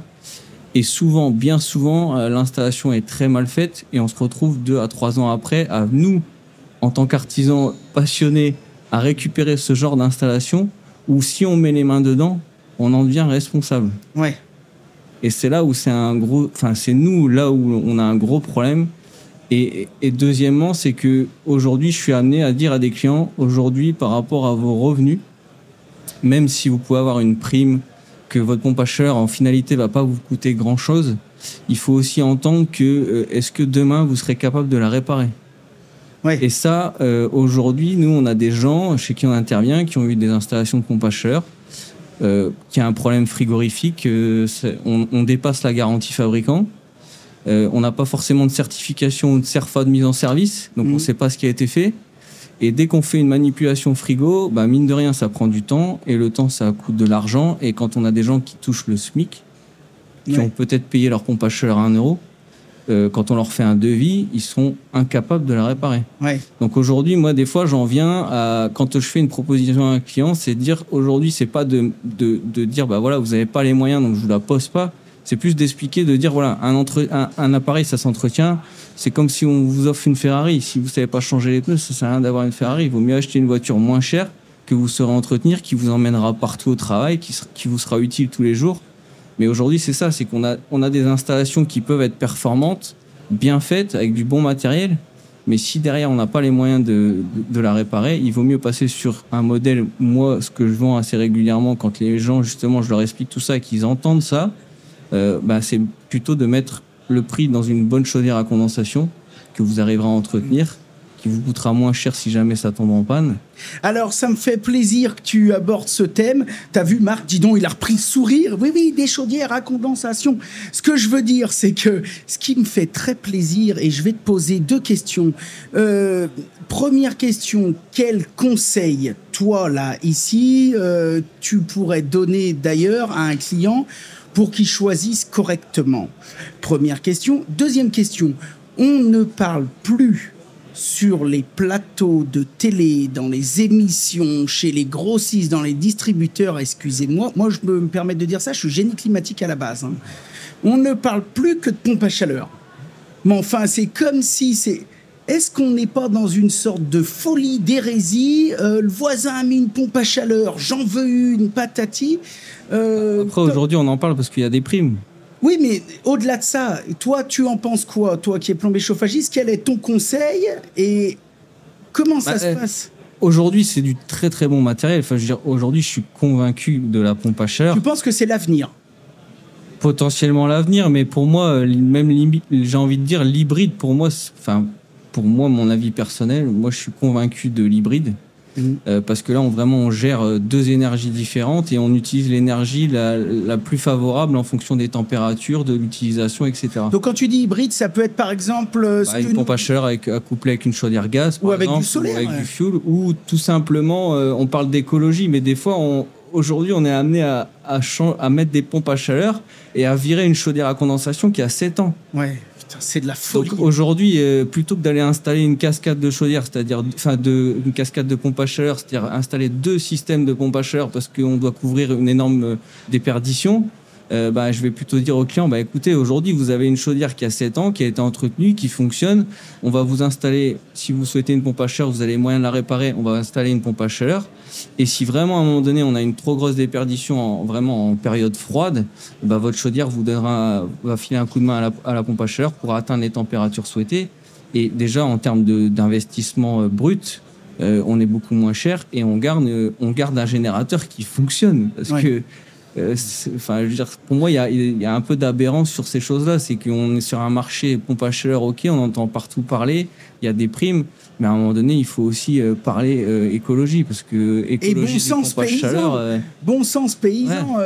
Et souvent, bien souvent, l'installation est très mal faite et on se retrouve 2 à 3 ans après à nous, en tant qu'artisans passionnés, à récupérer ce genre d'installation où si on met les mains dedans, on en devient responsable. Ouais. Et c'est là où c'est nous là où on a un gros problème. Et deuxièmement, c'est que aujourd'hui, je suis amené à dire à des clients, aujourd'hui, par rapport à vos revenus, même si vous pouvez avoir une prime, que votre pompe à chaleur en finalité va pas vous coûter grand chose, il faut aussi entendre que est-ce que demain vous serez capable de la réparer. Ouais. Et ça, aujourd'hui, nous on a des gens chez qui on intervient qui ont eu des installations de pompe à chaleur, qui a un problème frigorifique, on dépasse la garantie fabricant, on n'a pas forcément de certification ou de CERFA de mise en service, donc on ne sait pas ce qui a été fait. Et dès qu'on fait une manipulation frigo, mine de rien, ça prend du temps. Et le temps, ça coûte de l'argent. Et quand on a des gens qui touchent le SMIC, qui ont peut-être payé leur pompe à chaleur à 1 €, quand on leur fait un devis, ils sont incapables de la réparer. Ouais. Donc aujourd'hui, moi, des fois, j'en viens à... Quand je fais une proposition à un client, c'est de dire, aujourd'hui, c'est pas de dire, voilà, vous n'avez pas les moyens, donc je vous la pose pas. C'est plus d'expliquer, de dire, voilà, un appareil, ça s'entretient. C'est comme si on vous offre une Ferrari. Si vous ne savez pas changer les pneus, ça ne sert à rien d'avoir une Ferrari. Il vaut mieux acheter une voiture moins chère que vous saurez entretenir, qui vous emmènera partout au travail, qui vous sera utile tous les jours. Mais aujourd'hui, c'est ça, c'est qu'on a des installations qui peuvent être performantes, bien faites, avec du bon matériel. Mais si derrière, on n'a pas les moyens de la réparer, il vaut mieux passer sur un modèle. Moi, ce que je vends assez régulièrement, quand les gens, justement, je leur explique tout ça et qu'ils entendent ça, c'est plutôt de mettre le prix dans une bonne chaudière à condensation que vous arriverez à entretenir, qui vous coûtera moins cher si jamais ça tombe en panne. Alors, ça me fait plaisir que tu abordes ce thème. T'as vu, Marc, dis donc, il a repris le sourire. Oui, des chaudières à condensation. Ce que je veux dire, c'est que ce qui me fait très plaisir, et je vais te poser 2 questions. Première question, quel conseil, toi, là, ici, tu pourrais donner d'ailleurs à un client pour qu'il choisisse correctement? Première question. Deuxième question, on ne parle plus sur les plateaux de télé, dans les émissions, chez les grossistes, dans les distributeurs, excusez-moi, moi je me permets de dire ça, je suis génie climatique à la base. On ne parle plus que de pompe à chaleur. Mais enfin, c'est comme si c'est... Est-ce qu'on n'est pas dans une sorte de folie, d'hérésie? Le voisin a mis une pompe à chaleur, j'en veux une, patati. Après, aujourd'hui, on en parle parce qu'il y a des primes. Oui, mais au-delà de ça, toi, tu en penses quoi? Toi qui es plombier chauffagiste, quel est ton conseil et comment ça se passe? Aujourd'hui, c'est du très très bon matériel. Enfin, je veux dire, aujourd'hui, je suis convaincu de la pompe à chaleur. Tu penses que c'est l'avenir? Potentiellement l'avenir, mais pour moi, même j'ai envie de dire l'hybride, pour moi, mon avis personnel, moi, je suis convaincu de l'hybride. Parce que là, on gère 2 énergies différentes et on utilise l'énergie la plus favorable en fonction des températures, de l'utilisation, etc. Donc, quand tu dis hybride, ça peut être par exemple... une pompe à chaleur accouplée avec une chaudière gaz, par exemple, du solaire, ou avec du fuel, ou tout simplement, on parle d'écologie, mais des fois, aujourd'hui, on est amené à mettre des pompes à chaleur et à virer une chaudière à condensation qui a 7 ans. Ouais. C'est de la folie. Donc aujourd'hui, plutôt que d'aller installer une cascade de chaudière, une cascade de pompe à chaleur, c'est-à-dire installer 2 systèmes de pompe à chaleur parce qu'on doit couvrir une énorme déperdition, je vais plutôt dire au client, écoutez, aujourd'hui, vous avez une chaudière qui a 7 ans, qui a été entretenue, qui fonctionne. On va vous installer, si vous souhaitez une pompe à chaleur, vous avez les moyens de la réparer, on va installer une pompe à chaleur. Et si vraiment, à un moment donné, on a une trop grosse déperdition vraiment en période froide, votre chaudière va filer un coup de main à la pompe à chaleur pour atteindre les températures souhaitées. Et déjà, en termes d'investissement brut, on est beaucoup moins cher et on garde un générateur qui fonctionne. Parce que je veux dire, pour moi, il y a un peu d'aberrance sur ces choses-là. C'est qu'on est sur un marché pompe à chaleur, ok, on entend partout parler, il y a des primes, mais à un moment donné, il faut aussi parler écologie, parce que écologie, bon sens pompe à chaleur, bon sens paysan,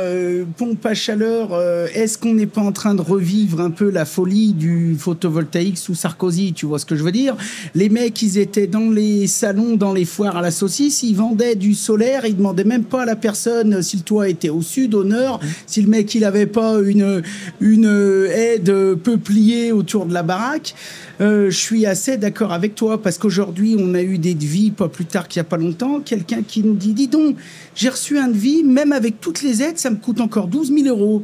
pompe à chaleur. Est-ce qu'on n'est pas en train de revivre un peu la folie du photovoltaïque sous Sarkozy? Tu vois ce que je veux dire? Les mecs, ils étaient dans les salons, dans les foires à la saucisse, ils vendaient du solaire, ils demandaient même pas à la personne si le toit était au sud, au nord, si le mec il avait pas une haie de peuplier autour de la baraque. Je suis assez d'accord avec toi parce qu'aujourd'hui, on a eu des devis, pas plus tard qu'il n'y a pas longtemps, quelqu'un qui nous dit, dis donc, j'ai reçu un devis, même avec toutes les aides, ça me coûte encore 12 000 €.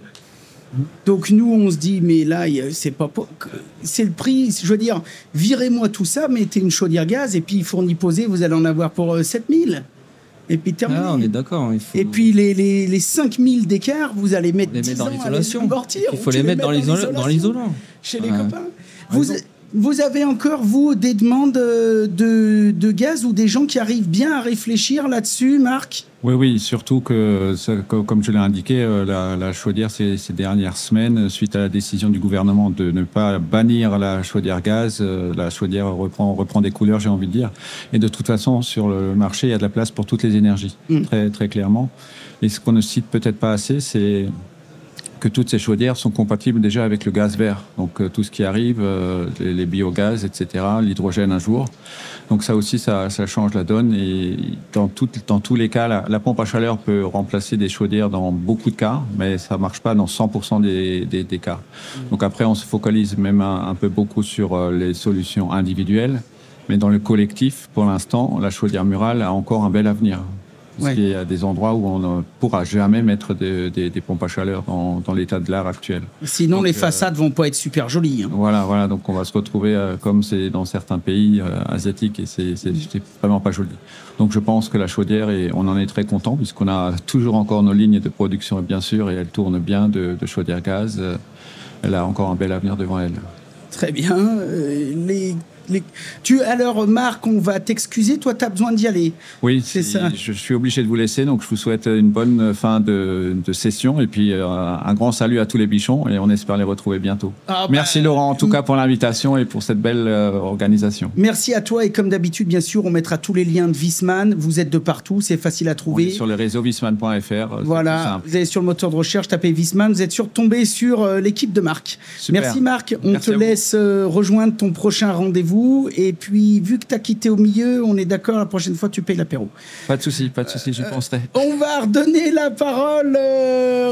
Donc nous, on se dit, mais là, c'est le prix, je veux dire, virez-moi tout ça, mettez une chaudière gaz et puis fourni posé, vous allez en avoir pour 7 000. Et puis terminé. Ah, on est d'accord. Et puis les 5 000 d'écart, vous allez mettre 10 dans ans l'isolation. à les amortir. Il faut les mettre dans l'isolant. Chez les copains. Vous avez encore, vous, des demandes de gaz ou des gens qui arrivent bien à réfléchir là-dessus, Marc? Oui, surtout que, comme je l'ai indiqué, la chaudière, ces dernières semaines, suite à la décision du gouvernement de ne pas bannir la chaudière gaz, la chaudière reprend des couleurs, j'ai envie de dire. Et de toute façon, sur le marché, il y a de la place pour toutes les énergies, très, très clairement. Et ce qu'on ne cite peut-être pas assez, c'est que toutes ces chaudières sont compatibles déjà avec le gaz vert. Donc tout ce qui arrive, les biogaz, etc., l'hydrogène un jour. Donc ça aussi, ça change la donne. Et dans tous les cas, la pompe à chaleur peut remplacer des chaudières dans beaucoup de cas, mais ça ne marche pas dans 100% des cas. Donc après, on se focalise même un peu beaucoup sur les solutions individuelles. Mais dans le collectif, pour l'instant, la chaudière murale a encore un bel avenir. Parce qu'il y a des endroits où on ne pourra jamais mettre des pompes à chaleur dans l'état de l'art actuel. Sinon, donc, les façades vont pas être super jolies. Hein. Voilà. Donc, on va se retrouver comme c'est dans certains pays asiatiques et c'est vraiment pas joli. Donc, je pense que la chaudière, on en est très content puisqu'on a toujours encore nos lignes de production, bien sûr, et elle tourne bien de chaudière gaz. Elle a encore un bel avenir devant elle. Très bien. Alors, Marc, on va t'excuser. Toi, tu as besoin d'y aller. Oui, c'est ça. Je suis obligé de vous laisser. Donc, je vous souhaite une bonne fin de session. Et puis, un grand salut à tous les bichons. Et on espère les retrouver bientôt. Merci, Laurent, en tout cas, pour l'invitation et pour cette belle organisation. Merci à toi. Et comme d'habitude, bien sûr, on mettra tous les liens de Viessmann. Vous êtes de partout. C'est facile à trouver. On est sur le réseau viessmann.fr. Voilà. Vous allez sur le moteur de recherche, tapez Viessmann. Vous êtes sûr de tomber sur l'équipe de Marc. Super. Merci, Marc. On te laisse rejoindre ton prochain rendez-vous. Et puis, vu que tu as quitté au milieu, on est d'accord, la prochaine fois, tu payes l'apéro. Pas de souci, j'y penserai. On va redonner la parole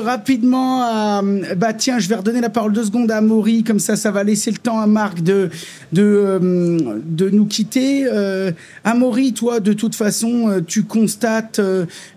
rapidement à... tiens, je vais redonner la parole 2 secondes à Amaury, comme ça va laisser le temps à Marc de nous quitter. Amaury, toi, de toute façon, tu constates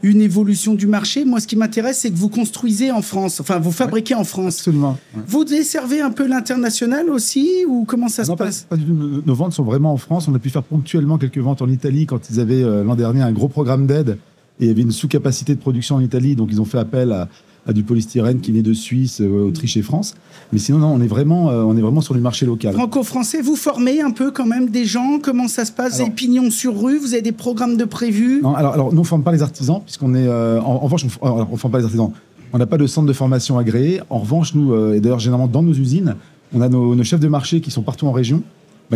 une évolution du marché. Moi, ce qui m'intéresse, c'est que vous construisez en France, enfin, vous fabriquez en France. Absolument. Ouais. Vous desservez un peu l'international aussi, ou comment ça se passe ? Pas du tout. Nos ventes sont vraiment en France. On a pu faire ponctuellement quelques ventes en Italie quand ils avaient l'an dernier un gros programme d'aide et il y avait une sous-capacité de production en Italie. Donc, ils ont fait appel à du polystyrène qui venait de Suisse, Autriche et France. Mais sinon, non, on est vraiment sur du marché local. Franco-français, vous formez un peu quand même des gens ? Comment ça se passe ? Vous avez pignon sur rue ? Vous avez des programmes de prévus ? Non, alors, nous, on ne forme pas les artisans, puisqu'on est... en revanche, on ne forme pas les artisans. On n'a pas de centre de formation agréé. En revanche, nous, et d'ailleurs, généralement, dans nos usines, on a nos chefs de marché qui sont partout en région,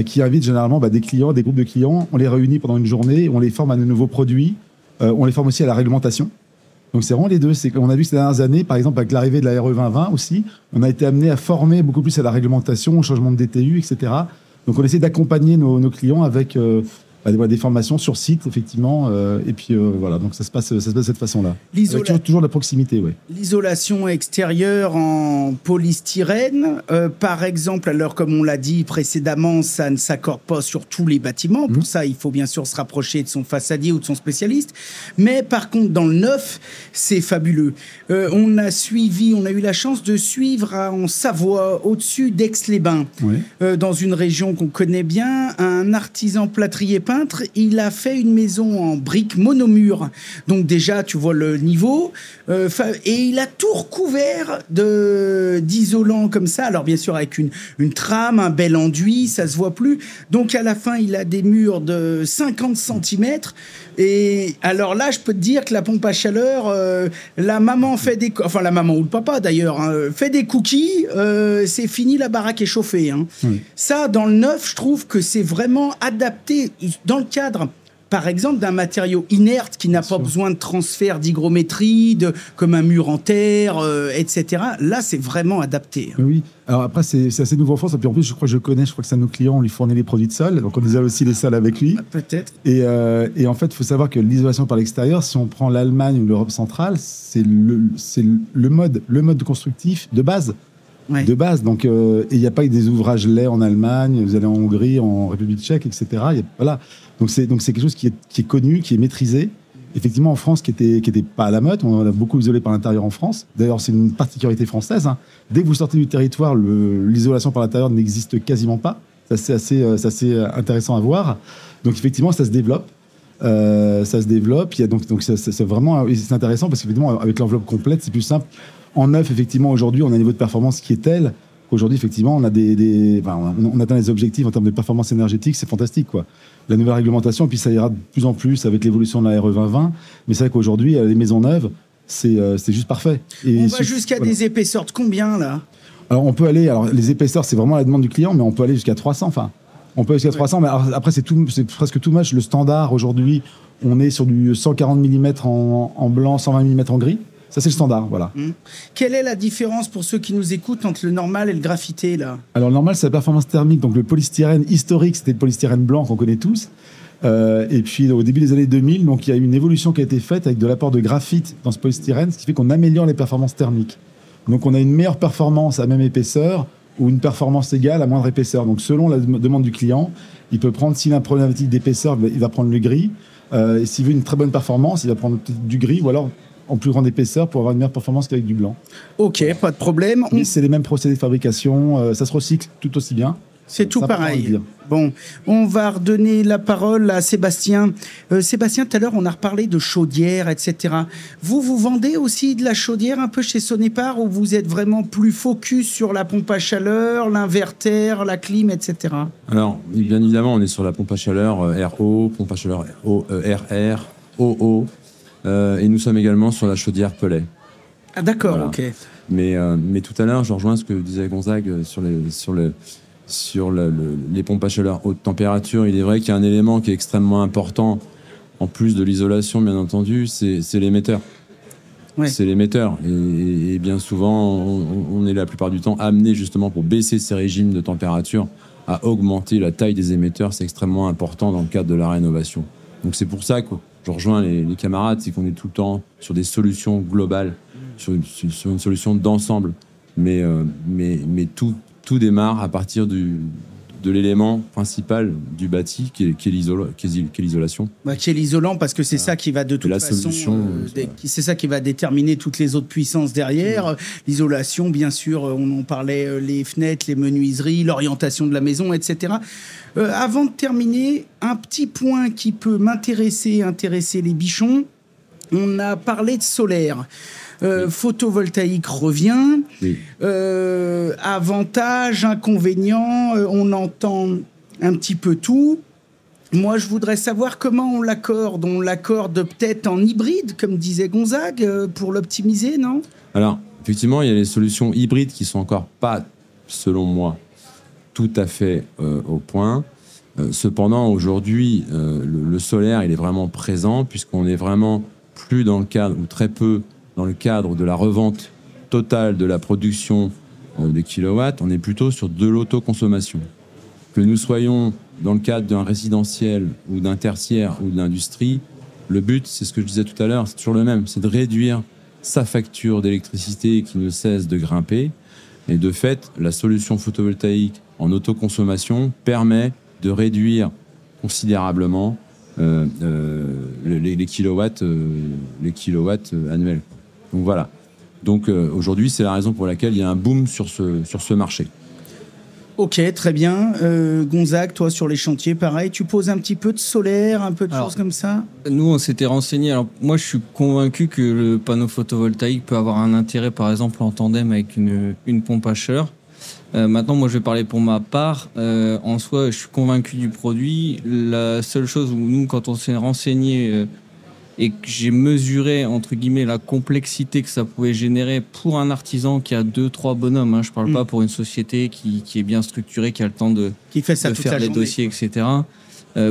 qui invitent généralement des clients, des groupes de clients. On les réunit pendant une journée, on les forme à de nouveaux produits, on les forme aussi à la réglementation. Donc c'est vraiment les deux. C'est qu'on a vu ces dernières années, par exemple avec l'arrivée de la RE 2020 aussi, on a été amené à former beaucoup plus à la réglementation, au changement de DTU, etc. Donc on essaie d'accompagner nos clients avec des formations sur site, effectivement. Et puis voilà, donc ça se passe de cette façon-là. Toujours de la proximité, oui. L'isolation extérieure en polystyrène, par exemple, alors comme on l'a dit précédemment, ça ne s'accorde pas sur tous les bâtiments. Pour ça, il faut bien sûr se rapprocher de son façadier ou de son spécialiste. Mais par contre, dans le neuf, c'est fabuleux. On a eu la chance de suivre en Savoie, au-dessus d'Aix-les-Bains, dans une région qu'on connaît bien, un artisan plâtrier peintre. Il a fait une maison en briques monomure. Donc déjà, tu vois le niveau. Et il a tout recouvert d'isolant comme ça. Alors bien sûr, avec une trame, un bel enduit, ça se voit plus. Donc à la fin, il a des murs de 50 cm. Et alors là, je peux te dire que la pompe à chaleur, la maman la maman ou le papa d'ailleurs, fait des cookies, c'est fini, la baraque est chauffée. Ça, dans le neuf, je trouve que c'est vraiment adapté dans le cadre, par exemple, d'un matériau inerte qui n'a pas besoin de transfert d'hygrométrie, comme un mur en terre, etc. Là, c'est vraiment adapté. Oui. Alors après, c'est assez nouveau en France. Et puis en plus, je crois que c'est un de nos clients, on lui fournit les produits de sol. Donc on isole aussi les sols avec lui. Peut-être. Et en fait, il faut savoir que l'isolation par l'extérieur, si on prend l'Allemagne ou l'Europe centrale, c'est le mode constructif de base. Ouais. De base, donc il n'y a pas que des ouvrages laids en Allemagne, vous allez en Hongrie, en République tchèque, etc. Voilà. Donc c'est quelque chose qui est connu, qui est maîtrisé. Effectivement, en France, qui était pas à la mode, on a beaucoup isolé par l'intérieur en France. D'ailleurs, c'est une particularité française. Dès que vous sortez du territoire, l'isolation par l'intérieur n'existe quasiment pas. C'est assez intéressant à voir. Donc effectivement, ça se développe. Il y a donc c'est vraiment c'est intéressant parce qu'effectivement, avec l'enveloppe complète, c'est plus simple. En neuf, effectivement, aujourd'hui, on a un niveau de performance qui est tel qu'aujourd'hui, effectivement, on a on atteint les objectifs en termes de performance énergétique, c'est fantastique, quoi. La nouvelle réglementation, et puis ça ira de plus en plus avec l'évolution de la RE 2020. Mais c'est vrai qu'aujourd'hui, les maisons neuves, c'est juste parfait. Et on va jusqu'à des épaisseurs de combien, là ? Alors, on peut aller... Alors, les épaisseurs, c'est vraiment à la demande du client, mais on peut aller jusqu'à 300, enfin... On peut aller jusqu'à 300, mais après, c'est presque too much. Le standard, aujourd'hui, on est sur du 140 mm en blanc, 120 mm en gris. Ça, c'est le standard, voilà. Quelle est la différence pour ceux qui nous écoutent entre le normal et le graphité, là ? Alors, le normal, c'est la performance thermique. Donc, le polystyrène historique, c'était le polystyrène blanc qu'on connaît tous. Et puis, au début des années 2000, donc, il y a une évolution qui a été faite avec de l'apport de graphite dans ce polystyrène, ce qui fait qu'on améliore les performances thermiques. Donc, on a une meilleure performance à même épaisseur ou une performance égale à moindre épaisseur. Donc, selon la demande du client, il peut prendre, s'il a un problématique d'épaisseur, il va prendre le gris. Et s'il veut une très bonne performance, il va prendre peut-être du gris ou alors en plus grande épaisseur pour avoir une meilleure performance qu'avec du blanc. Ok, pas de problème. Mais c'est les mêmes procédés de fabrication, ça se recycle tout aussi bien. C'est tout Ça pareil. Bon, on va redonner la parole à Sébastien. Sébastien, tout à l'heure, on a reparlé de chaudière, etc. Vous vendez aussi de la chaudière un peu chez Sonepar ou vous êtes vraiment plus focus sur la pompe à chaleur, l'inverter, la clim, etc. Alors, bien évidemment, on est sur la pompe à chaleur RO, pompe à chaleur RR, OO, et nous sommes également sur la chaudière Pellet. Ah d'accord, Voilà. ok. Mais tout à l'heure, je rejoins ce que disait Gonzague sur les pompes à chaleur haute température. Il est vrai qu'il y a un élément qui est extrêmement important, en plus de l'isolation, bien entendu, c'est l'émetteur. Ouais. C'est l'émetteur. Et bien souvent, on est la plupart du temps amené, justement, pour baisser ces régimes de température, à augmenter la taille des émetteurs. C'est extrêmement important dans le cadre de la rénovation. Donc c'est pour ça que je rejoins les camarades, c'est qu'on est tout le temps sur des solutions globales, sur une solution d'ensemble. Mais tout démarre à partir de l'élément principal du bâti, qui est l'isolation. Bah, qui est l'isolant, parce que c'est ça qui va de toute la façon, solution, c'est ça qui va déterminer toutes les autres puissances derrière. L'isolation, bien sûr, on en parlait, les fenêtres, les menuiseries, l'orientation de la maison, etc. Avant de terminer, un petit point qui peut intéresser les bichons. On a parlé de solaire. Photovoltaïque revient. Oui. Avantages, inconvénients, on entend un petit peu tout. Moi, je voudrais savoir comment on l'accorde. On l'accorde peut-être en hybride, comme disait Gonzague, pour l'optimiser, non ? Alors, effectivement, il y a les solutions hybrides qui sont encore pas, selon moi, tout à fait au point. Cependant, aujourd'hui, le solaire, il est vraiment présent, puisqu'on est vraiment plus dans le cadre, ou très peu, dans le cadre de la revente totale de la production des kilowatts. On est plutôt sur de l'autoconsommation. Que nous soyons dans le cadre d'un résidentiel ou d'un tertiaire ou de l'industrie, le but, c'est ce que je disais tout à l'heure, c'est toujours le même, c'est de réduire sa facture d'électricité qui ne cesse de grimper. Et de fait, la solution photovoltaïque en autoconsommation permet de réduire considérablement les kilowatts annuels. Donc voilà. Donc aujourd'hui, c'est la raison pour laquelle il y a un boom sur ce marché. Ok, très bien. Gonzague, toi, sur les chantiers, pareil, tu poses un petit peu de solaire, un peu de choses comme ça ? Nous, on s'était renseigné. Alors, moi, je suis convaincu que le panneau photovoltaïque peut avoir un intérêt, par exemple, en tandem avec une pompe à chaleur. Maintenant, moi, je vais parler pour ma part. En soi, je suis convaincu du produit. La seule chose où nous, quand on s'est renseigné et que j'ai mesuré, entre guillemets, la complexité que ça pouvait générer pour un artisan qui a 2-3 bonhommes, hein, je parle pas pour une société qui est bien structurée, qui a le temps de faire les dossiers, etc.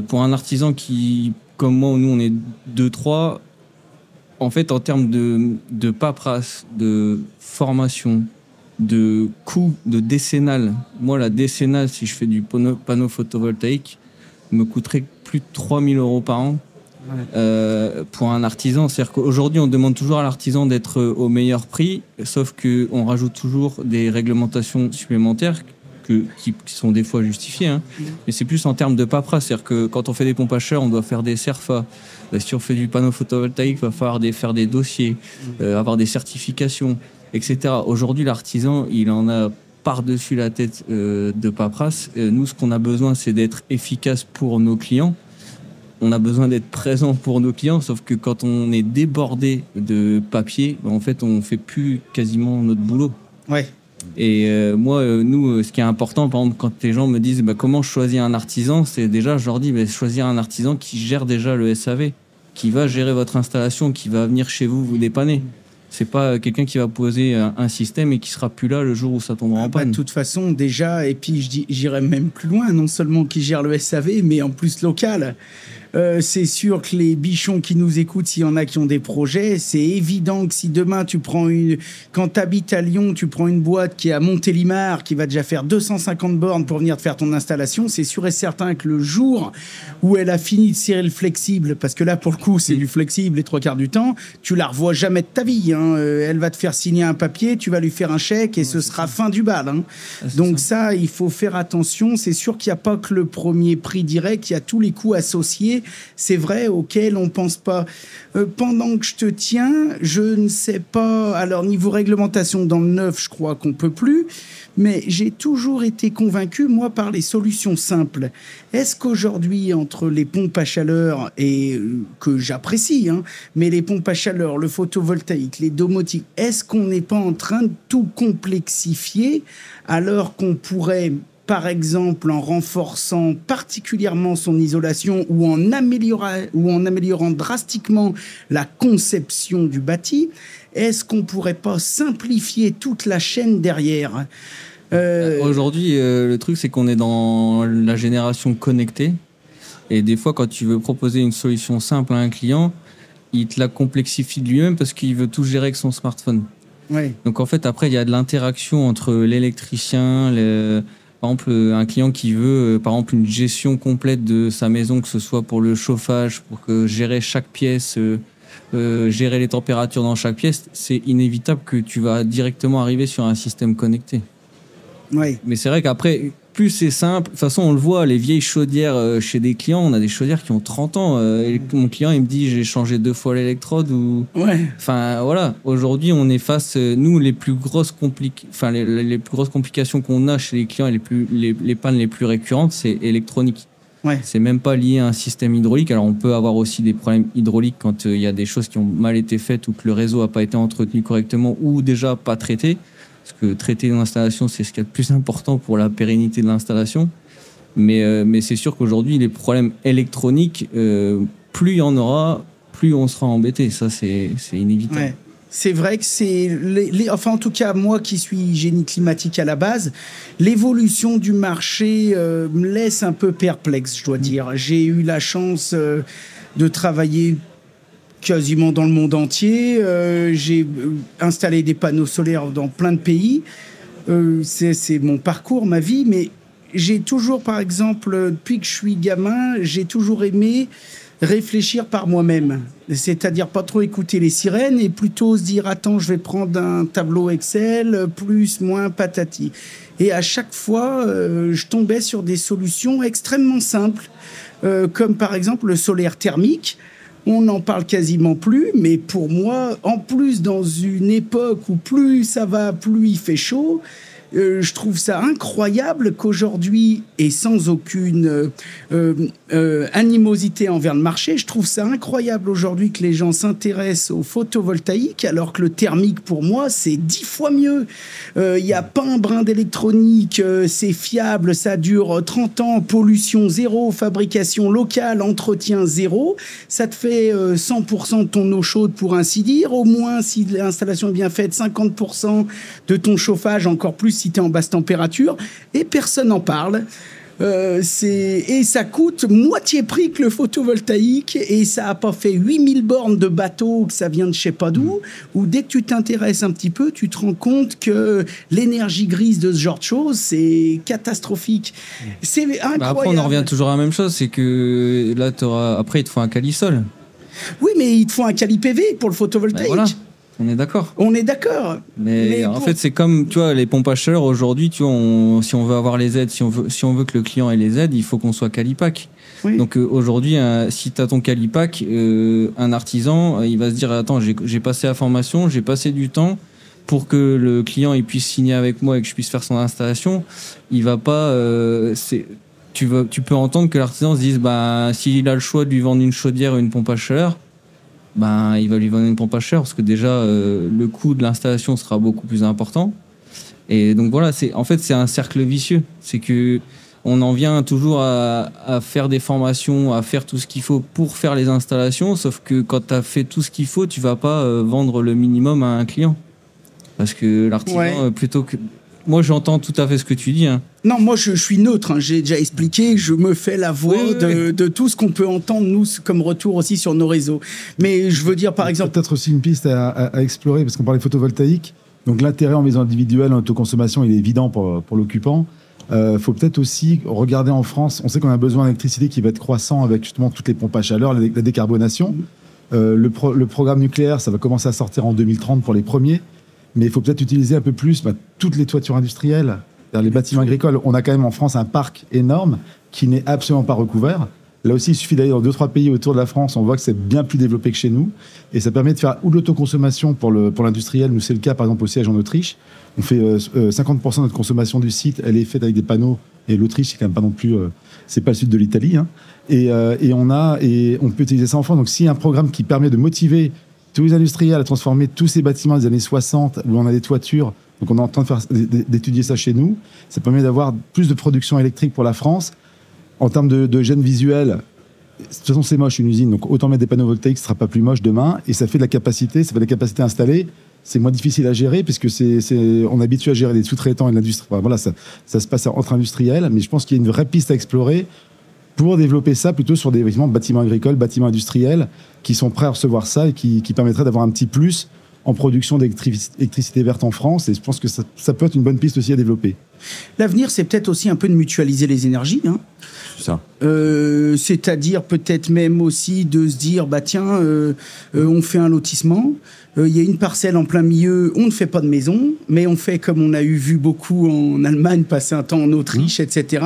Pour un artisan qui, comme moi, nous, on est 2-3, en fait, en termes de paperasse, de formation, de coût, de décennale. Moi, la décennale, si je fais du panneau photovoltaïque, me coûterait plus de 3 000 € par an. Pour un artisan. C'est-à-dire qu'aujourd'hui, on demande toujours à l'artisan d'être au meilleur prix, sauf qu'on rajoute toujours des réglementations supplémentaires qui sont des fois justifiées. Hein. Mais c'est plus en termes de paperasse. C'est-à-dire que quand on fait des pompes à chaleur, on doit faire des CERFA. Si on fait du panneau photovoltaïque, il va falloir faire des dossiers, avoir des certifications, etc. Aujourd'hui, l'artisan, il en a par-dessus la tête de paperasse. Nous, ce qu'on a besoin, c'est d'être efficace pour nos clients. On a besoin d'être présent pour nos clients, sauf que quand on est débordé de papier, en fait, on fait plus quasiment notre boulot. Ouais. Et moi, nous, ce qui est important, par exemple, quand les gens me disent comment choisir un artisan, c'est déjà, je leur dis, choisir un artisan qui gère déjà le SAV, qui va gérer votre installation, qui va venir chez vous dépanner. C'est pas quelqu'un qui va poser un système et qui sera plus là le jour où ça tombera en panne. De toute façon, déjà, et puis j'irais même plus loin, non seulement qui gère le SAV, mais en plus local. C'est sûr que les bichons qui nous écoutent, s'il y en a qui ont des projets, c'est évident que si demain quand tu habites à Lyon, tu prends une boîte qui est à Montélimar, qui va déjà faire 250 bornes pour venir te faire ton installation, c'est sûr et certain que le jour où elle a fini de serrer le flexible, parce que là, pour le coup, c'est du flexible les 3/4 du temps, tu la revois jamais de ta vie. Hein. Elle va te faire signer un papier, tu vas lui faire un chèque et ce sera fin du bal. Hein. Donc ça, il faut faire attention. C'est sûr qu'il n'y a pas que le premier prix direct, il y a tous les coûts associés métiers, c'est vrai, auxquels on ne pense pas. Pendant que je te tiens, je ne sais pas, alors niveau réglementation dans le neuf, je crois qu'on ne peut plus, mais j'ai toujours été convaincu, moi, par les solutions simples. Est-ce qu'aujourd'hui, entre les pompes à chaleur, et que j'apprécie, hein, mais les pompes à chaleur, le photovoltaïque, les domotiques, est-ce qu'on n'est pas en train de tout complexifier alors qu'on pourrait, par exemple, en renforçant particulièrement son isolation ou en améliorant drastiquement la conception du bâti, est-ce qu'on ne pourrait pas simplifier toute la chaîne derrière ? Aujourd'hui, le truc, c'est qu'on est dans la génération connectée. Et des fois, quand tu veux proposer une solution simple à un client, il te la complexifie de lui-même parce qu'il veut tout gérer avec son smartphone. Ouais. Donc, en fait, après, il y a de l'interaction entre l'électricien, par exemple, un client qui veut, par exemple, une gestion complète de sa maison, que ce soit pour le chauffage, pour gérer chaque pièce, gérer les températures dans chaque pièce, c'est inévitable que tu vas directement arriver sur un système connecté. Ouais. Mais c'est vrai qu'après, plus c'est simple, de toute façon, on le voit, les vieilles chaudières chez des clients, on a des chaudières qui ont 30 ans. Et mon client, il me dit, j'ai changé 2 fois l'électrode. Ouais. Enfin, voilà. Aujourd'hui, on est face, nous, les plus grosses les plus grosses complications qu'on a chez les clients, les pannes les plus récurrentes, c'est électronique. Ouais. C'est même pas lié à un système hydraulique. Alors, on peut avoir aussi des problèmes hydrauliques quand il y a des choses qui ont mal été faites ou que le réseau n'a pas été entretenu correctement ou déjà pas traité. Parce que traiter une installation, c'est ce qui est le plus important pour la pérennité de l'installation. Mais c'est sûr qu'aujourd'hui, les problèmes électroniques, plus il y en aura, plus on sera embêté. Ça, c'est inévitable. Ouais. C'est vrai que c'est... Enfin, en tout cas, moi qui suis génie climatique à la base, l'évolution du marché me laisse un peu perplexe, je dois dire. J'ai eu la chance de travailler quasiment dans le monde entier. J'ai installé des panneaux solaires dans plein de pays. C'est mon parcours, ma vie. Mais j'ai toujours, par exemple, depuis que je suis gamin, j'ai toujours aimé réfléchir par moi-même. C'est-à-dire pas trop écouter les sirènes et plutôt se dire « Attends, je vais prendre un tableau Excel, plus, moins, patati ». Et à chaque fois, je tombais sur des solutions extrêmement simples, comme par exemple le solaire thermique. On n'en parle quasiment plus, mais pour moi, en plus, dans une époque où plus ça va, plus il fait chaud, je trouve ça incroyable qu'aujourd'hui, et sans aucune animosité envers le marché, je trouve ça incroyable aujourd'hui que les gens s'intéressent au photovoltaïque, alors que le thermique, pour moi, c'est 10 fois mieux. Il n'y a pas un brin d'électronique, c'est fiable, ça dure 30 ans, pollution zéro, fabrication locale, entretien zéro. Ça te fait 100% de ton eau chaude, pour ainsi dire. Au moins, si l'installation est bien faite, 50% de ton chauffage, encore plus si tu es en basse température, et personne n'en parle. Et ça coûte moitié prix que le photovoltaïque, et ça n'a pas fait 8000 bornes de bateau, que ça vient de je sais pas d'où, où dès que tu t'intéresses un petit peu, tu te rends compte que l'énergie grise de ce genre de choses, c'est catastrophique. C'est incroyable. Après, on en revient toujours à la même chose, c'est que là, après, il te faut un calisol. Oui, mais il te faut un cali PV pour le photovoltaïque. Voilà. On est d'accord. On est d'accord. Mais en fait, c'est comme, tu vois, les pompes à chaleur aujourd'hui, tu vois, si on veut avoir les aides, si on veut que le client ait les aides, il faut qu'on soit Calipac. Oui. Donc aujourd'hui, si tu as ton Calipac, un artisan, il va se dire, attends, j'ai passé la formation, j'ai passé du temps pour que le client il puisse signer avec moi et que je puisse faire son installation. Il va pas... tu peux entendre que l'artisan se dise, s'il a le choix de lui vendre une chaudière ou une pompe à chaleur, il va lui vendre une pompe à chaleur parce que déjà le coût de l'installation sera beaucoup plus important. Et donc voilà, c'est un cercle vicieux. C'est que on en vient toujours à faire des formations, à faire tout ce qu'il faut pour faire les installations, sauf que quand tu as fait tout ce qu'il faut, tu vas pas vendre le minimum à un client. Parce que l'artisan, plutôt que... Moi, j'entends tout à fait ce que tu dis. Hein. Non, moi, je suis neutre. Hein. J'ai déjà expliqué. Je me fais la voix de tout ce qu'on peut entendre, nous, comme retour aussi sur nos réseaux. Mais je veux dire, par exemple... Peut-être aussi une piste à explorer, parce qu'on parlait photovoltaïque. Donc, l'intérêt en maison individuelle, en autoconsommation, il est évident pour l'occupant. Faut peut-être aussi regarder en France. On sait qu'on a besoin d'électricité qui va être croissant avec justement toutes les pompes à chaleur, la décarbonation. Le programme nucléaire, ça va commencer à sortir en 2030 pour les premiers. Mais il faut peut-être utiliser un peu plus toutes les toitures industrielles, les bâtiments agricoles. On a quand même en France un parc énorme qui n'est absolument pas recouvert. Là aussi, il suffit d'aller dans 2-3 pays autour de la France, on voit que c'est bien plus développé que chez nous. Et ça permet de faire ou de l'autoconsommation pour l'industriel. Nous, c'est le cas, par exemple, au siège en Autriche. On fait 50% de notre consommation du site, elle est faite avec des panneaux. Et l'Autriche, c'est quand même pas non plus... c'est pas le sud de l'Italie. Hein. Et on peut utiliser ça en France. Donc, s'il y a un programme qui permet de motiver tous les industriels à transformer tous ces bâtiments des années 60, où on a des toitures, donc on est en train d'étudier ça chez nous, ça permet d'avoir plus de production électrique pour la France. En termes de gêne visuelle, de toute façon, c'est moche une usine, donc autant mettre des panneaux voltaïques, ce ne sera pas plus moche demain. Et ça fait de la capacité, ça fait de la capacité installée. C'est moins difficile à gérer, puisque on est habitué à gérer des sous-traitants et de l'industrie. Enfin, voilà, ça se passe entre industriels, mais je pense qu'il y a une vraie piste à explorer pour développer ça plutôt sur des bâtiments agricoles, bâtiments industriels, qui sont prêts à recevoir ça et qui permettraient d'avoir un petit plus en production d'électricité verte en France. Et je pense que ça peut être une bonne piste aussi à développer. L'avenir, c'est peut-être aussi un peu de mutualiser les énergies. Hein. C'est ça. C'est-à-dire peut-être même aussi de se dire, bah tiens, on fait un lotissement, il y a une parcelle en plein milieu, on ne fait pas de maison, mais on fait comme on a vu beaucoup en Allemagne, passer un temps en Autriche, etc.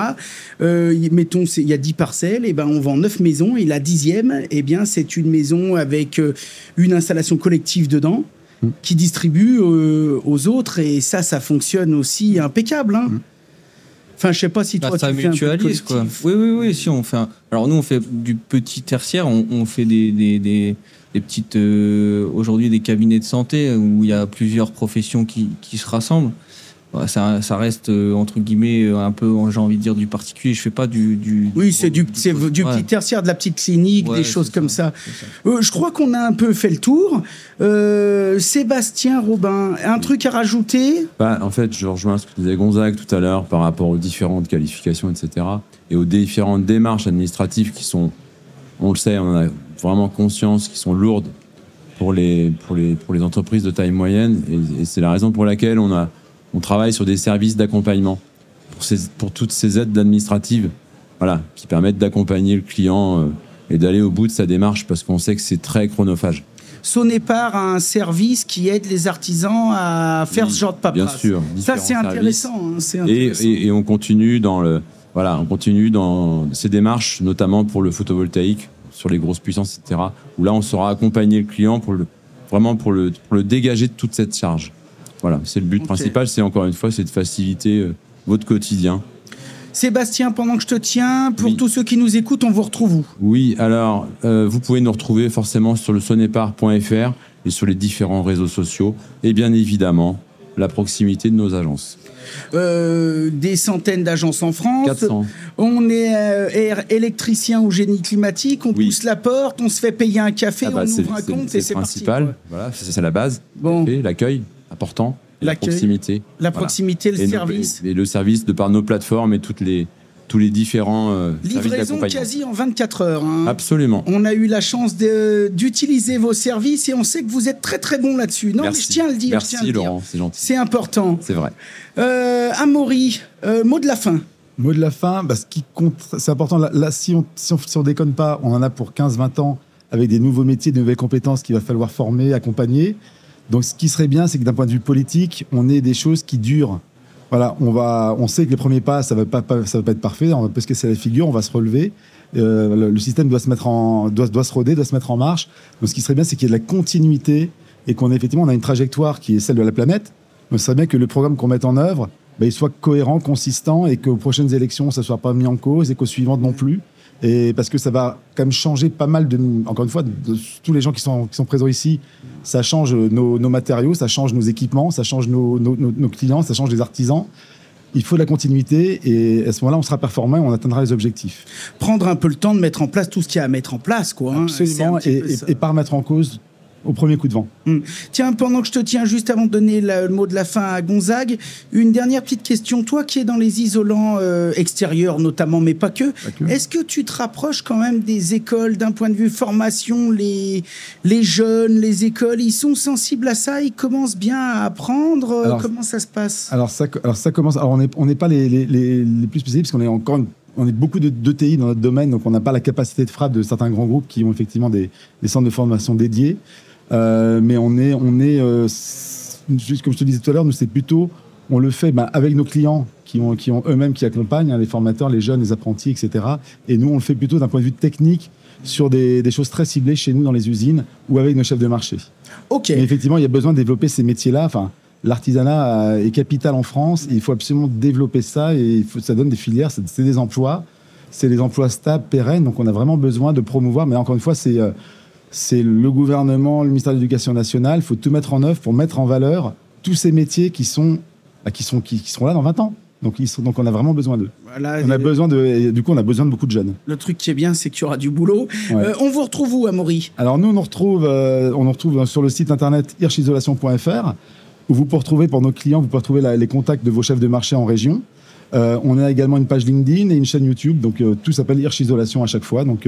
Mettons, il y a 10 parcelles, et ben on vend 9 maisons, et la 10e, eh bien, c'est une maison avec une installation collective dedans, qui distribue aux autres, et ça fonctionne aussi impeccable. Hein. Enfin, je sais pas si toi, ça tu fais mutualise, quoi. Oui, si on fait alors nous, on fait du petit tertiaire, on fait des petites... aujourd'hui, des cabinets de santé où il y a plusieurs professions qui se rassemblent. Ça reste, entre guillemets, un peu, j'ai envie de dire, du particulier. Je fais pas du oui, c'est du petit tertiaire, de la petite clinique, des choses comme ça. Je crois qu'on a un peu fait le tour. Sébastien Robin, un truc à rajouter? En fait, je rejoins ce que disait Gonzague tout à l'heure par rapport aux différentes qualifications, etc. et aux différentes démarches administratives qui sont, on le sait, on en a vraiment conscience, qui sont lourdes pour les entreprises de taille moyenne. Et c'est la raison pour laquelle on travaille sur des services d'accompagnement pour toutes ces aides administratives, voilà, qui permettent d'accompagner le client et d'aller au bout de sa démarche, parce qu'on sait que c'est très chronophage. Sonepar a un service qui aide les artisans à faire ce genre de paperasse. Bien sûr. Ça, c'est intéressant. Hein, c'est intéressant. Et on continue on continue dans ces démarches, notamment pour le photovoltaïque, sur les grosses puissances, etc., où là, on saura accompagner le client pour le dégager de toute cette charge. Voilà, c'est le but principal, c'est encore une fois, c'est de faciliter votre quotidien. Sébastien, pendant que je te tiens, pour tous ceux qui nous écoutent, on vous retrouve où? Oui, alors, vous pouvez nous retrouver forcément sur le sonepar.fr et sur les différents réseaux sociaux, et bien évidemment, la proximité de nos agences. Des centaines d'agences en France. 400. On est électricien ou génie climatique, on pousse la porte, on se fait payer un café, on ouvre un compte et c'est principal. Parti. Voilà, c'est la base. Bon. L'accueil, important. La proximité. La proximité, le service. Et le service de par nos plateformes et tous les différents livraison quasi en 24 heures. Hein. Absolument. On a eu la chance d'utiliser vos services et on sait que vous êtes très très bon là-dessus. Non, merci. Mais je tiens à le dire. Merci Laurent, c'est gentil. C'est important. C'est vrai. Amaury, mot de la fin. Mot de la fin, ce qui compte, c'est important. Là, si on déconne pas, on en a pour 15-20 ans avec des nouveaux métiers, de nouvelles compétences qu'il va falloir former, accompagner. Donc, ce qui serait bien, c'est que d'un point de vue politique, on ait des choses qui durent. Voilà, on sait que les premiers pas, ça va pas être parfait. On peut se casser la figure, on va se relever. Le système doit se roder, doit se mettre en marche. Donc, ce qui serait bien, c'est qu'il y ait de la continuité et qu'on ait effectivement, on a une trajectoire qui est celle de la planète. Donc, ce serait bien que le programme qu'on mette en œuvre, il soit cohérent, consistant, et qu'aux prochaines élections, ça soit pas mis en cause et qu'aux suivantes non plus. Et parce que ça va quand même changer pas mal encore une fois, de tous les gens qui sont présents ici, ça change nos matériaux, ça change nos équipements, ça change nos clients, ça change les artisans. Il faut de la continuité et à ce moment-là, on sera performant et on atteindra les objectifs. Prendre un peu le temps de mettre en place tout ce qu'il y a à mettre en place, quoi. Hein. Absolument, et pas remettre en cause au premier coup de vent. Tiens, pendant que je te tiens, juste avant de donner le mot de la fin à Gonzague, une dernière petite question. Toi qui es dans les isolants extérieurs notamment, mais pas que, est-ce que tu te rapproches quand même des écoles d'un point de vue formation, les jeunes, les écoles, ils sont sensibles à ça, ils commencent bien à apprendre. Comment ça se passe? Alors ça commence. Alors on n'est pas les plus spécialisés parce qu'on est on est beaucoup de TI dans notre domaine, donc on n'a pas la capacité de frappe de certains grands groupes qui ont effectivement des centres de formation dédiés. Mais on est juste comme je te disais tout à l'heure, nous c'est plutôt On le fait avec nos clients qui ont eux-mêmes qui accompagnent, les formateurs, les jeunes, les apprentis, etc. Et nous, on le fait plutôt d'un point de vue technique sur des choses très ciblées chez nous dans les usines ou avec nos chefs de marché. Ok. Mais effectivement, il y a besoin de développer ces métiers-là. Enfin, l'artisanat est capital en France. Il faut absolument développer ça et ça donne des filières, c'est des emplois. C'est des emplois stables, pérennes. Donc, on a vraiment besoin de promouvoir. Mais encore une fois, c'est le gouvernement, le ministère de l'Éducation nationale. Il faut tout mettre en œuvre pour mettre en valeur tous ces métiers qui seront là dans 20 ans. Donc on a vraiment besoin d'eux. Voilà, Du coup, on a besoin de beaucoup de jeunes. Le truc qui est bien, c'est qu'il y aura du boulot. Ouais. On vous retrouve où, Amaury ? Alors nous, on nous retrouve sur le site internet hirschisolation.fr où vous pouvez retrouver, pour nos clients, vous pouvez retrouver les contacts de vos chefs de marché en région. On a également une page LinkedIn et une chaîne YouTube. Donc tout s'appelle Hirsch Isolation à chaque fois. Donc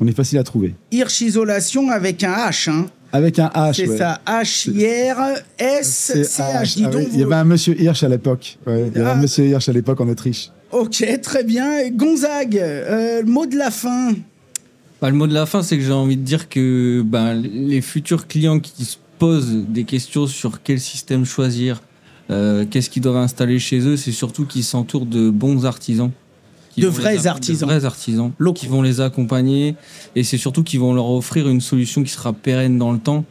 on est facile à trouver. Hirsch Isolation avec un H, hein. Avec un H, c'est ça, H-I-R-S-C-H. Dis donc, il y avait un monsieur Hirsch à l'époque. Ouais, il y avait un monsieur Hirsch à l'époque en Autriche. Ok, très bien. Et Gonzague, mot de la fin. Le mot de la fin, c'est que j'ai envie de dire que les futurs clients qui se posent des questions sur quel système choisir, qu'est-ce qu'ils doivent installer chez eux, c'est surtout qu'ils s'entourent de bons artisans. De vrais artisans qui vont les accompagner, et c'est surtout qu'ils vont leur offrir une solution qui sera pérenne dans le temps.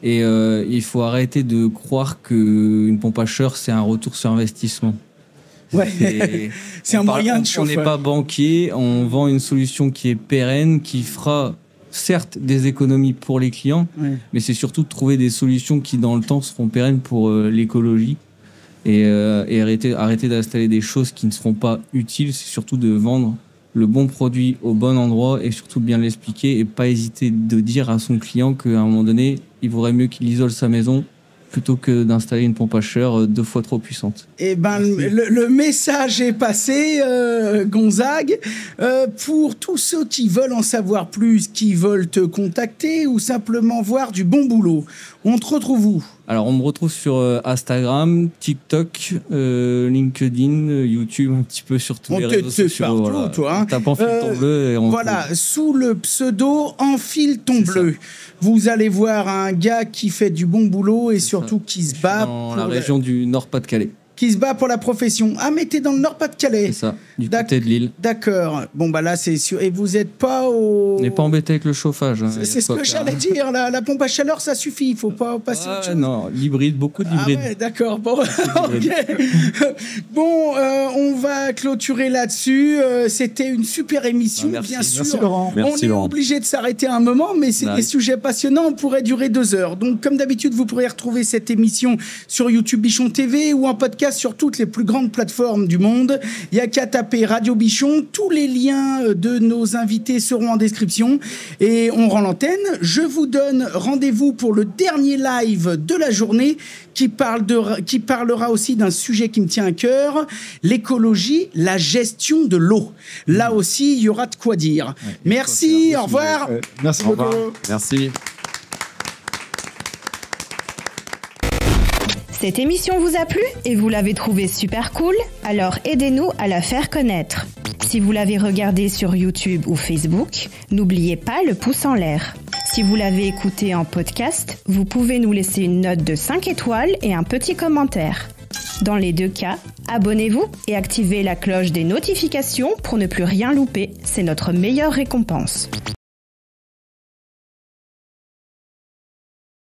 Et il faut arrêter de croire qu'une pompe à chaleur, c'est un retour sur investissement. Ouais. C'est un moyen de chauffer. On n'est pas banquier, on vend une solution qui est pérenne, qui fera certes des économies pour les clients, mais c'est surtout de trouver des solutions qui dans le temps seront pérennes pour l'écologie. Et arrêter d'installer des choses qui ne seront pas utiles. C'est surtout de vendre le bon produit au bon endroit et surtout bien l'expliquer et pas hésiter de dire à son client qu'à un moment donné, il vaudrait mieux qu'il isole sa maison plutôt que d'installer une pompe à chaleur 2 fois trop puissante. Eh ben, le message est passé, Gonzague. Pour tous ceux qui veulent en savoir plus, qui veulent te contacter ou simplement voir du bon boulot, on te retrouve où ? Alors, on me retrouve sur Instagram, TikTok, LinkedIn, YouTube, un petit peu sur tous les réseaux sociaux. Partout, voilà. toi. Hein. Tape Enfile ton bleu. Et on voilà, sous le pseudo Enfile ton bleu. Ça. Vous allez voir un gars qui fait du bon boulot et surtout qui se bat dans la région du Nord-Pas-de-Calais. Qui se bat pour la profession. Ah, mais t'es dans le Nord-Pas-de-Calais. C'est ça, du côté de Lille. D'accord. Bon, là, c'est sûr. Et vous n'êtes pas au... On n'est pas embêté avec le chauffage. Hein. C'est ce que j'allais dire. La pompe à chaleur, ça suffit. Il ne faut pas passer autre chose. Non, l'hybride, beaucoup d'hybrides. Ah ouais, d'accord. Bon, okay. Bon, on va clôturer là-dessus. C'était une super émission, bien sûr. Merci, Laurent. On est obligé de s'arrêter un moment, mais c'est des sujets passionnants. On pourrait durer 2 heures. Donc, comme d'habitude, vous pourrez retrouver cette émission sur YouTube Bichon TV ou en podcast sur toutes les plus grandes plateformes du monde. Il n'y a qu'à taper Radio Bichon. Tous les liens de nos invités seront en description. Et on rend l'antenne. Je vous donne rendez-vous pour le dernier live de la journée qui parlera aussi d'un sujet qui me tient à cœur, l'écologie, la gestion de l'eau. Là aussi, il y aura de quoi dire. Ouais, merci, au revoir. Merci beaucoup. Merci. Cette émission vous a plu et vous l'avez trouvée super cool? Alors aidez-nous à la faire connaître. Si vous l'avez regardée sur YouTube ou Facebook, n'oubliez pas le pouce en l'air. Si vous l'avez écoutée en podcast, vous pouvez nous laisser une note de 5 étoiles et un petit commentaire. Dans les 2 cas, abonnez-vous et activez la cloche des notifications pour ne plus rien louper. C'est notre meilleure récompense.